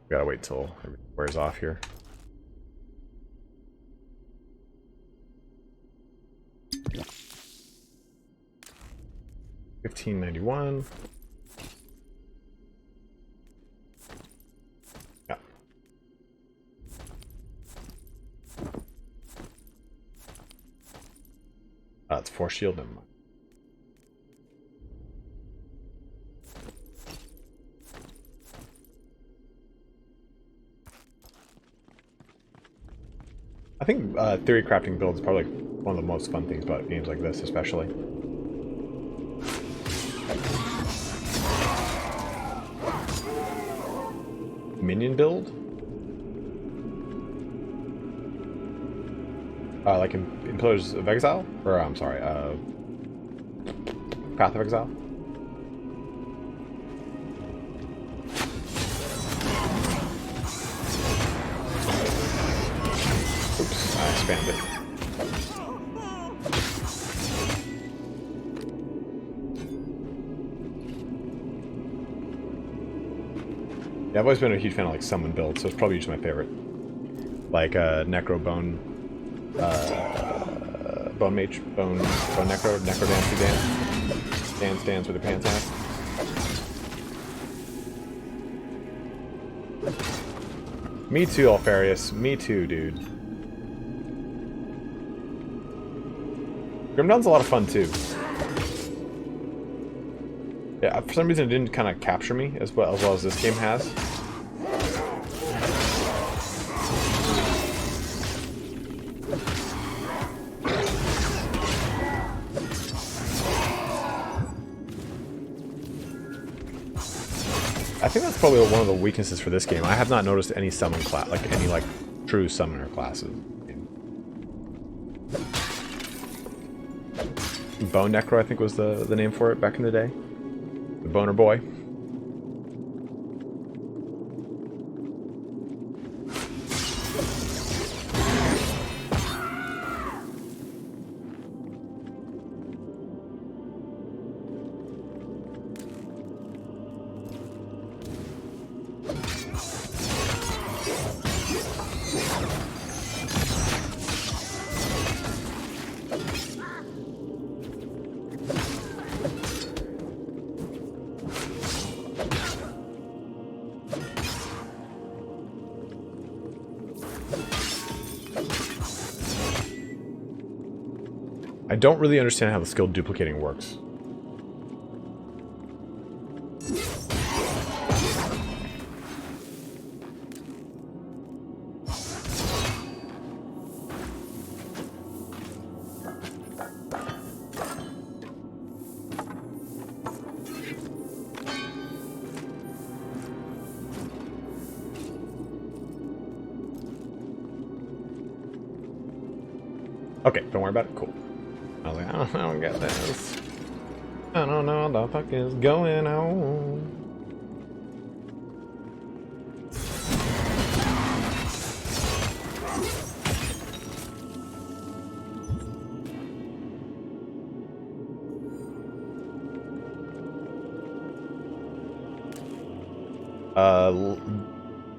Gotta wait till everything wears off here. 1591. Yeah. It's 4 shield, never mind. I think theory crafting builds is probably one of the most fun things about games like this, especially. Minion build? Like in Pillars of Exile? Or, I'm sorry, Path of Exile? Oops, I spammed it. Yeah, I've always been a huge fan of like summon builds, so it's probably usually my favorite. Like Necro Bone, Bone Mage, Bone Necro, Necro Dance, Dance with the pants ass. Me too, Alfarius. Me too, dude. Grimdawn's a lot of fun too. Yeah, for some reason it didn't kind of capture me as well as this game has. I think that's probably one of the weaknesses for this game. I have not noticed any summon class, like any like true summoner classes. Bone Necro, I think, was the name for it back in the day. The Boner Boy. I don't really understand how the skill duplicating works. Okay, don't worry about it. Cool. I was like, I don't get this. I don't know what the fuck is going on.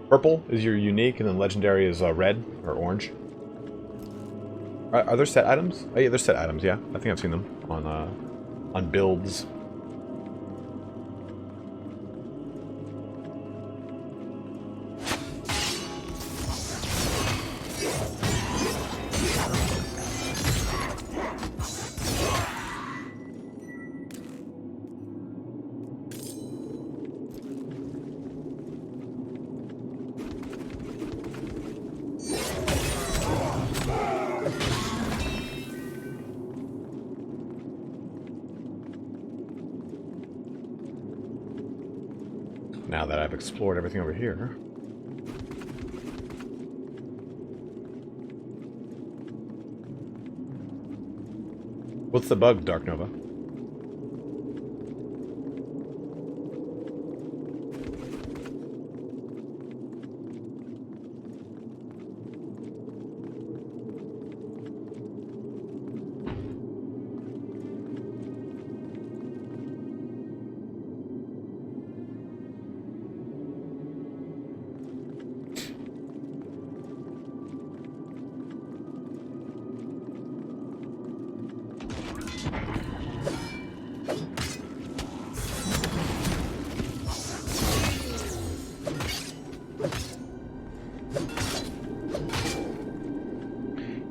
Purple is your unique, and then legendary is red or orange. Are there set items? Oh yeah, there's set items. Yeah, I think I've seen them on builds. Now that I've explored everything over here. What's the bug, Dark Nova?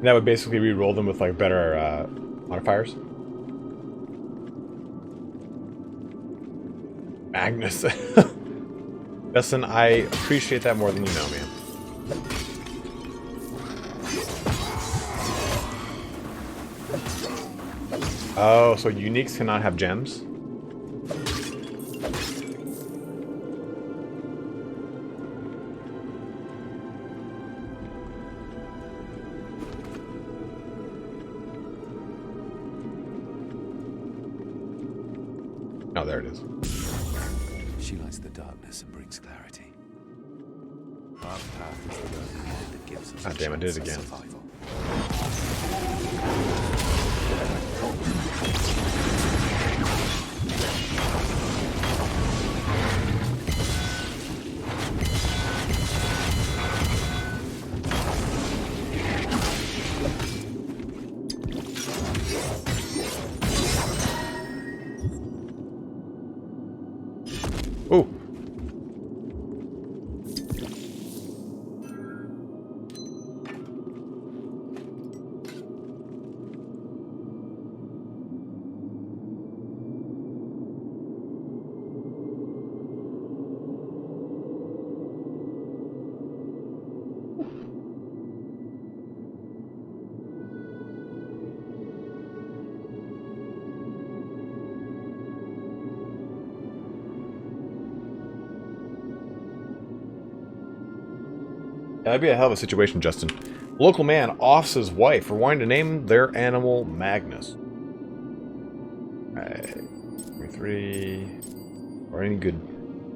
that would basically re-roll them with like better modifiers. Magnus. Justin, I appreciate that more than you know, man. Oh, so uniques cannot have gems? Oh, there it is.
She lights the darkness and brings clarity. Our path is the only one that gives us
God damn, I did it again.
survival.
Ooh. That'd be a hell of a situation, Justin. A local man offs his wife for wanting to name their animal Magnus. Alright. 23. Or any good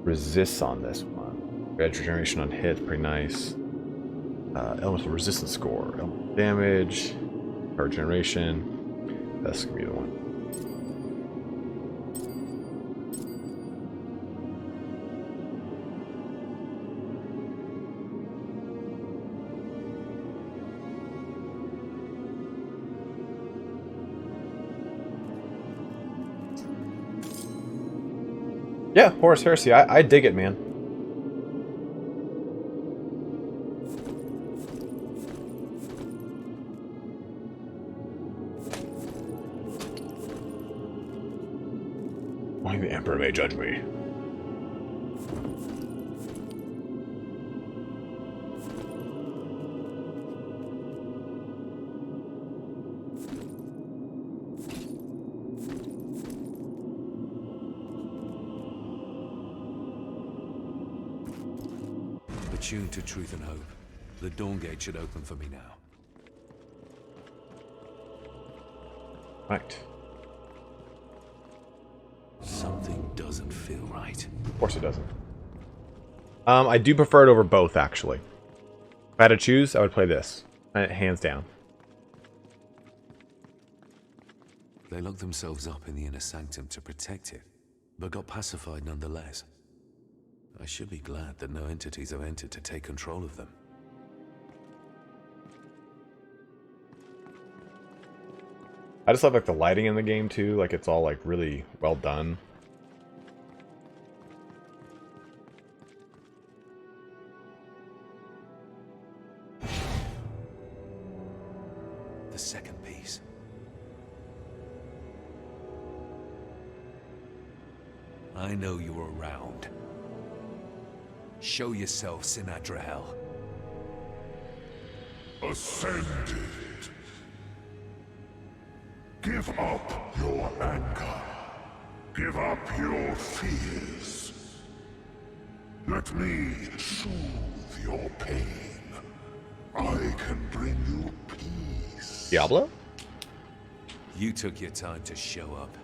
resists on this one. Edge regeneration on hit, pretty nice. Elemental resistance score. Elemental damage. Power generation. That's gonna be the one. Yeah, Horus Heresy. I dig it, man. Only the Emperor may judge me.
Attuned to truth and hope. The Dawn Gate should open for me now.
Right.
Something doesn't feel right.
Of course it doesn't. I do prefer it over both, actually. If I had to choose, I would play this. Hands down.
They locked themselves up in the inner sanctum to protect it, but got pacified nonetheless. I should be glad that no entities have entered to take control of them.
I just love like the lighting in the game too, like it's all like really well done.
The second piece. I know you're around. Show yourself, Sinadrahel.
Ascended. Give up your anger. Give up your fears. Let me soothe your pain. I can bring you peace.
Diablo?
You took your time to show up.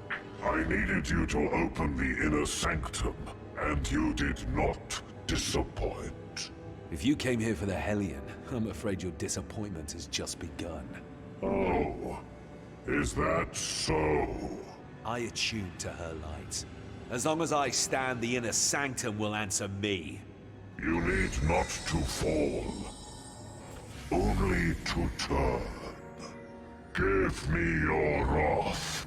I needed you to open the inner sanctum, and you did not disappoint.
If you came here for the Hellion, I'm afraid your disappointment has just begun.
Oh, is that so?
I attune to her light. As long as I stand, the inner sanctum will answer me.
You need not to fall, only to turn. Give me your wrath,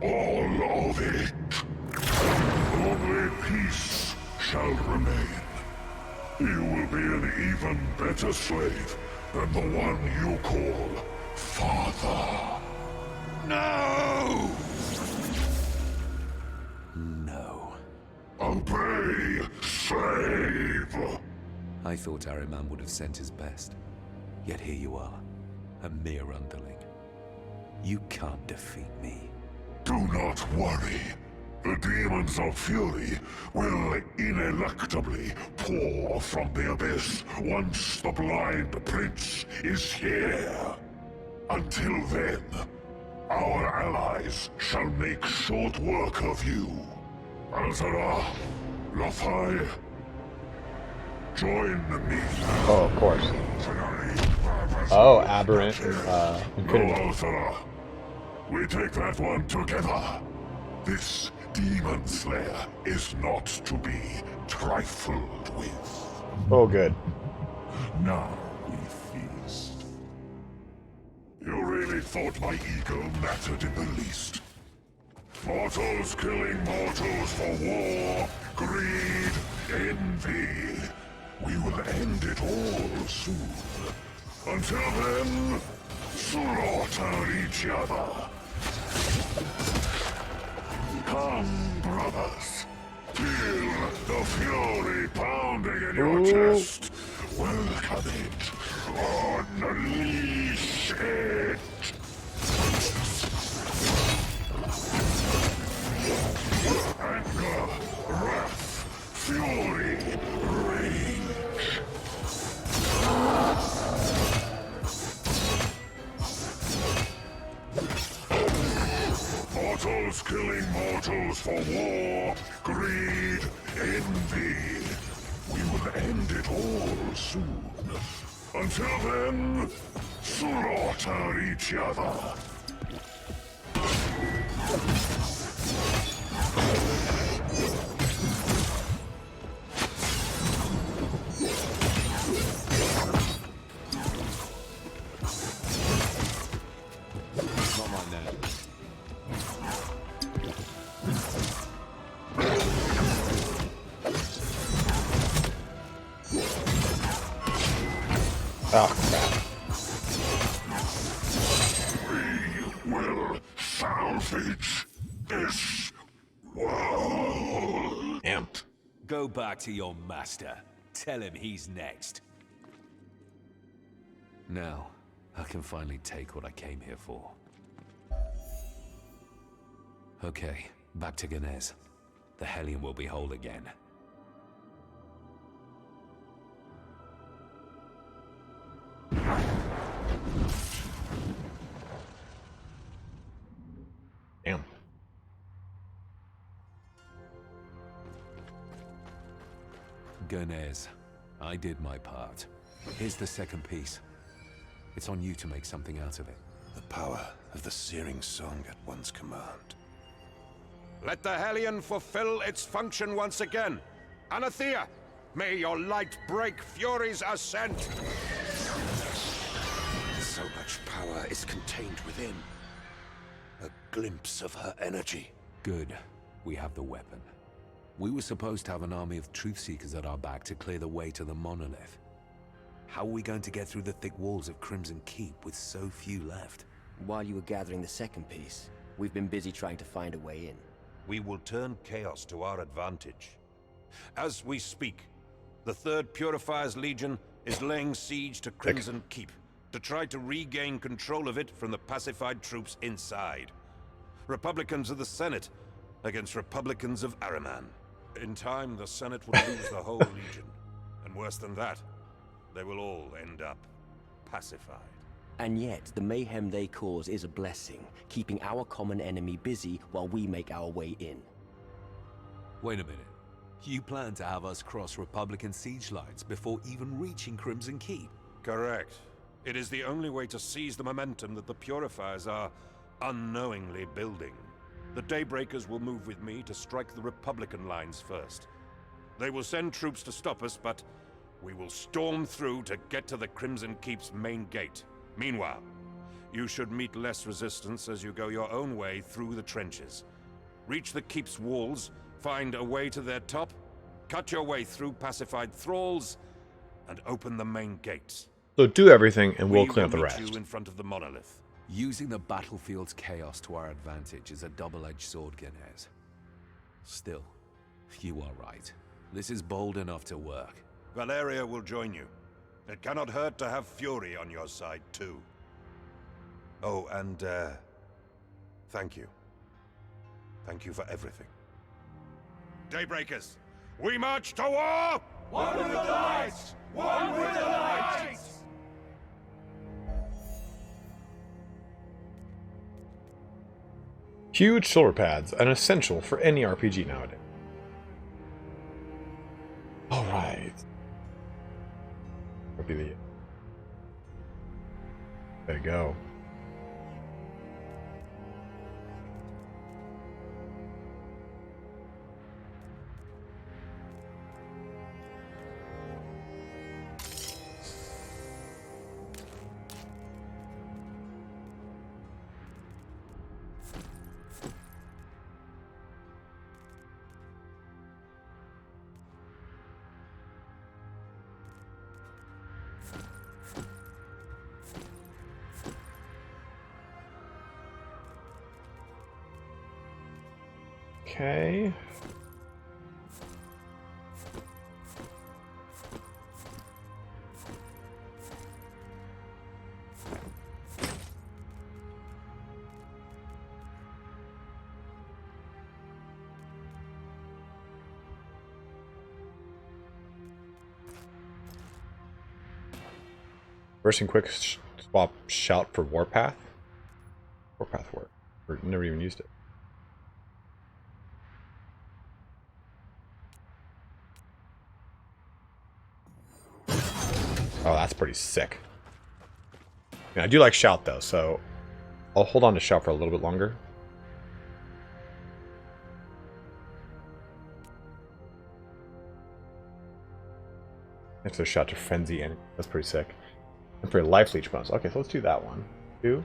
all of it. Only peace shall remain. You will be an even better slave than the one you call Father.
No!
No.
Obey, slave.
I thought Ariman would have sent his best. Yet here you are, a mere underling. You can't defeat me.
Do not worry. The demons of fury will ineluctably pour from the abyss once the blind prince is here. Until then, our allies shall make short work of you. Alzara, Lothai, join me.
Oh, of course. Oh, Aberrant and Infinity.
Alzara, we take that one together. This demon slayer is not to be trifled with.
Oh, good.
Now we feast. You really thought my ego mattered in the least? Mortals killing mortals for war, greed, envy. We will end it all soon. Until then, slaughter each other. Come, brothers. Feel the fury pounding in your chest. Welcome it. Unleash it. Anger, wrath, fury, rage. Mortals killing mortals for war, greed, envy. We will end it all soon. Until then, slaughter each other.
Not mine then.
Oh, crap.
We will salvage this world.
Damn.
Go back to your master. Tell him he's next. Now, I can finally take what I came here for. Okay, back to Ganez. The Hellion will be whole again.
Damn.
Ganez, I did my part. Here's the second piece. It's on you to make something out of it.
The power of the searing song at one's command. Let the Hellion fulfill its function once again. Anathea, may your light break Fury's ascent. So much power is contained within. A glimpse of her energy.
Good. We have the weapon. We were supposed to have an army of truth-seekers at our back to clear the way to the monolith. How are we going to get through the thick walls of Crimson Keep with so few left?
While you were gathering the second piece, we've been busy trying to find a way in.
We will turn chaos to our advantage. As we speak, the 3rd Purifier's Legion is laying siege to Crimson Keep to try to regain control of it from the pacified troops inside. Republicans of the Senate against Republicans of Ariman. In time, the Senate will lose the whole Legion. And worse than that, they will all end up pacified.
And yet, the mayhem they cause is a blessing, keeping our common enemy busy while we make our way in.
Wait a minute. You plan to have us cross Republican siege lines before even reaching Crimson Keep?
Correct. It is the only way to seize the momentum that the Purifiers are unknowingly building. The Daybreakers will move with me to strike the Republican lines first. They will send troops to stop us, but we will storm through to get to the Crimson Keep's main gate. Meanwhile, you should meet less resistance as you go your own way through the trenches. Reach the Keep's walls, find a way to their top, cut your way through pacified thralls, and open the main gates.
So do everything, and we'll
We
clean up
will
the
meet
rest.
you in front of the monolith. Using the battlefield's chaos to our advantage is a double-edged sword, Genez. Still, you are right. This is bold enough to work.
Valeria will join you. It cannot hurt to have Fury on your side, too. Oh, and, thank you. Thank you for everything. Daybreakers, we march to war!
One with the lights! One with the lights!
Huge shoulder pads, an essential for any RPG nowadays. Alright. That'll be the... There you go. Okay. First and quick swap shout for Warpath. Warpath work. Or never even used it. Oh, that's pretty sick. Yeah, I do like shout though, so I'll hold on to shout for a little bit longer. Next to shout to frenzy, and that's pretty sick. And for life leech bonus. Okay, so let's do that one. 2.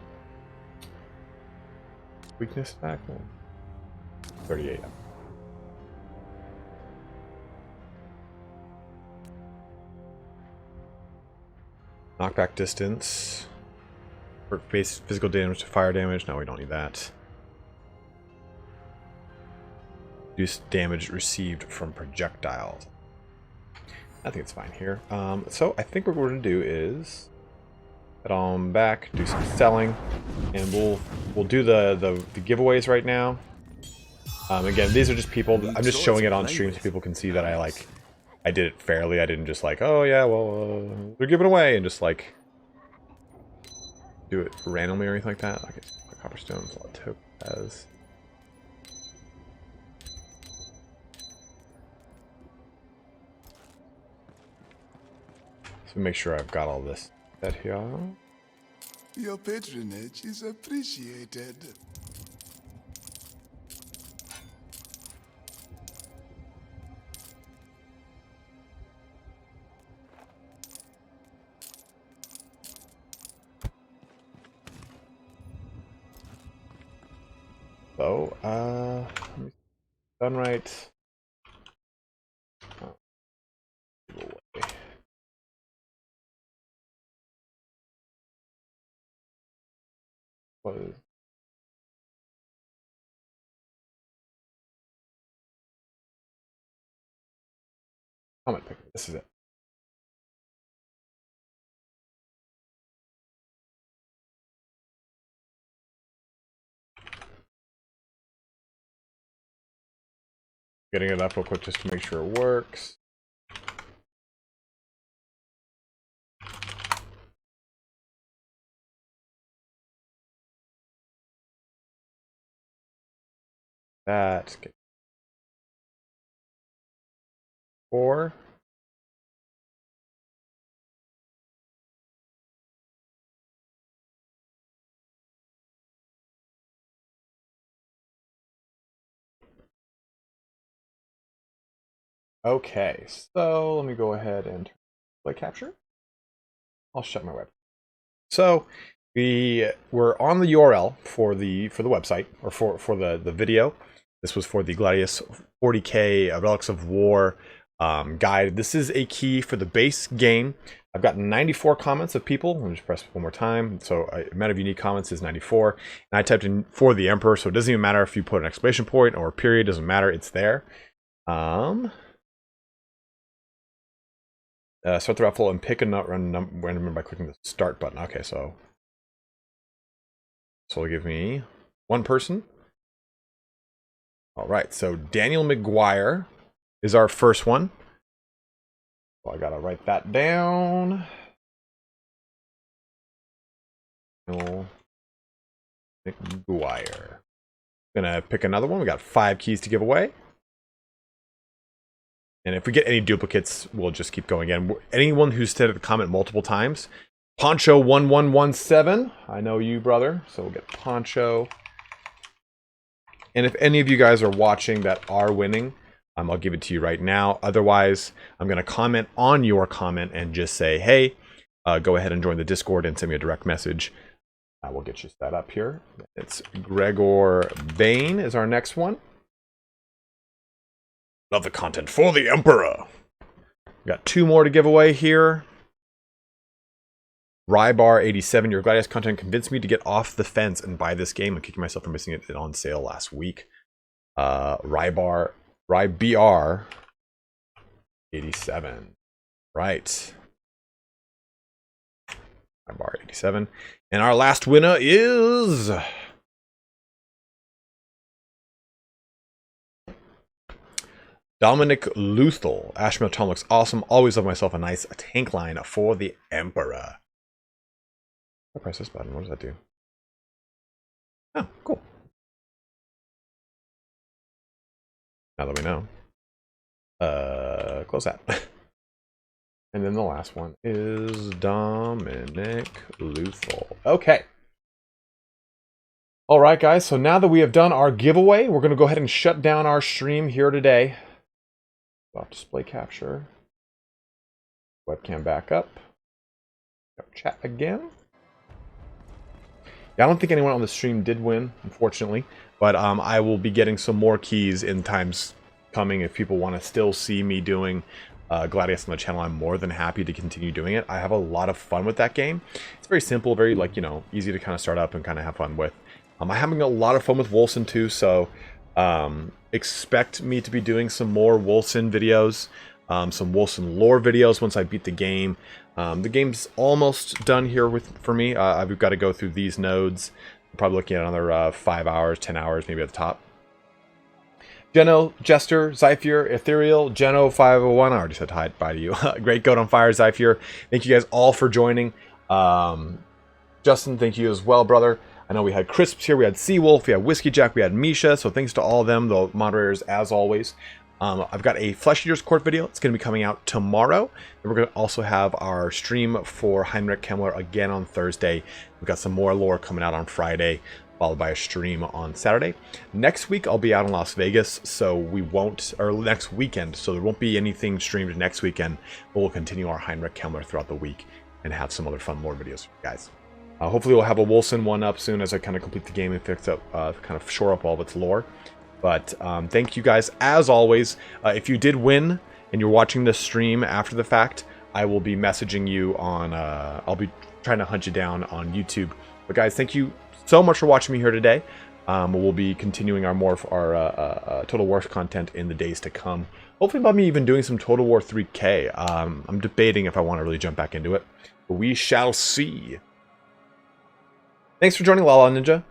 Weakness attack. 38. Knockback distance. For base physical damage to fire damage. No, we don't need that. Reduce damage received from projectiles. I think it's fine here. So I think what we're going to do is head on back, do some selling, and we'll do the giveaways right now. Again, these are just people. I'm just showing it on stream so people can see that I did it fairly. I didn't just like, oh yeah, well, they're giving away, and just like do it randomly or anything like that. Okay, so copperstone, a lot of topaz. So make sure I've got all this set here.
Your patronage is appreciated.
So, let me done right. Oh. What is... Comment picker. This is it. Getting it up real quick just to make sure it works. That. 4. Okay, so let me go ahead and play capture. I'll shut my web. So we're on the URL for the website, or for the video. This was for the Gladius 40K Relics of War guide. This is a key for the base game. I've got 94 comments of people. Let me just press one more time. So amount of unique comments is 94. And I typed in for the Emperor, so it doesn't even matter if you put an exclamation point or a period. Doesn't matter. It's there. Start the raffle and pick a random number by clicking the start button. Okay, so it'll give me one person. All right, so Daniel McGuire is our first one. So I gotta write that down. Daniel McGuire. Gonna pick another one. We got 5 keys to give away. And if we get any duplicates, we'll just keep going again. Anyone who's said the comment multiple times, Poncho1117, I know you, brother. So we'll get Poncho. And if any of you guys are watching that are winning, I'll give it to you right now. Otherwise, I'm going to comment on your comment and just say, hey, go ahead and join the Discord and send me a direct message. I will get you set up here. It's Gregor Bain is our next one. Love the content for the Emperor. We got 2 more to give away here. Rybar87, your Gladius content convinced me to get off the fence and buy this game. I'm kicking myself for missing it on sale last week. Rybr87. Right. Rybar87. And our last winner is Dominic Luthel. Ashmel Tom looks awesome. Always love myself a nice tank line for the Emperor. I press this button. What does that do? Oh, cool. Now that we know. Close that. And then the last one is Dominic Luthel. Okay. All right, guys. So now that we have done our giveaway, we're going to go ahead and shut down our stream here today. Stop display capture. Webcam back up. Chat again. Yeah, I don't think anyone on the stream did win, unfortunately. But I will be getting some more keys in times coming. If people want to still see me doing Gladius on the channel, I'm more than happy to continue doing it. I have a lot of fun with that game. It's very simple, very, like, you know, easy to kind of start up and kind of have fun with. I'm having a lot of fun with Wolcen too, so expect me to be doing some more Wolcen videos, some Wolcen lore videos once I beat the game. The game's almost done here for me. I've got to go through these nodes. I'm probably looking at another 5 hours, 10 hours, maybe at the top. Geno, Jester, Zyphier, Ethereal, Geno501. I already said hi, bye to you. Great Goat on Fire, Zyphier. Thank you guys all for joining. Justin, thank you as well, brother. I know we had Crisps here, we had Seawolf, we had Whiskey Jack, we had Misha, so thanks to all of them, the moderators, as always. I've got a Flesh Eater's Court video. It's going to be coming out tomorrow. And we're going to also have our stream for Heinrich Kemmler again on Thursday. We've got some more lore coming out on Friday, followed by a stream on Saturday. Next week, I'll be out in Las Vegas, so we won't, or next weekend, so there won't be anything streamed next weekend, but we'll continue our Heinrich Kemmler throughout the week and have some other fun lore videos for you guys. Hopefully we'll have a Wolcen one up soon as I kind of complete the game and fix up, kind of shore up all of its lore. But thank you guys, as always. If you did win and you're watching this stream after the fact, I will be messaging you on, I'll be trying to hunt you down on YouTube. But guys, thank you so much for watching me here today. We'll be continuing our Total War content in the days to come. Hopefully by me even doing some Total War 3K. I'm debating if I want to really jump back into it. But we shall see. Thanks for joining, Lala Ninja.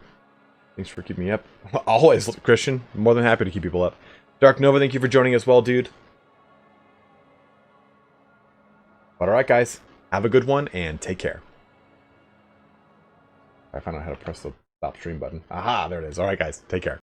Thanks for keeping me up. Always, Christian. I'm more than happy to keep people up. Dark Nova, thank you for joining as well, dude. But alright, guys. Have a good one, and take care. I found out how to press the stop stream button. Aha, there it is. Alright, guys. Take care.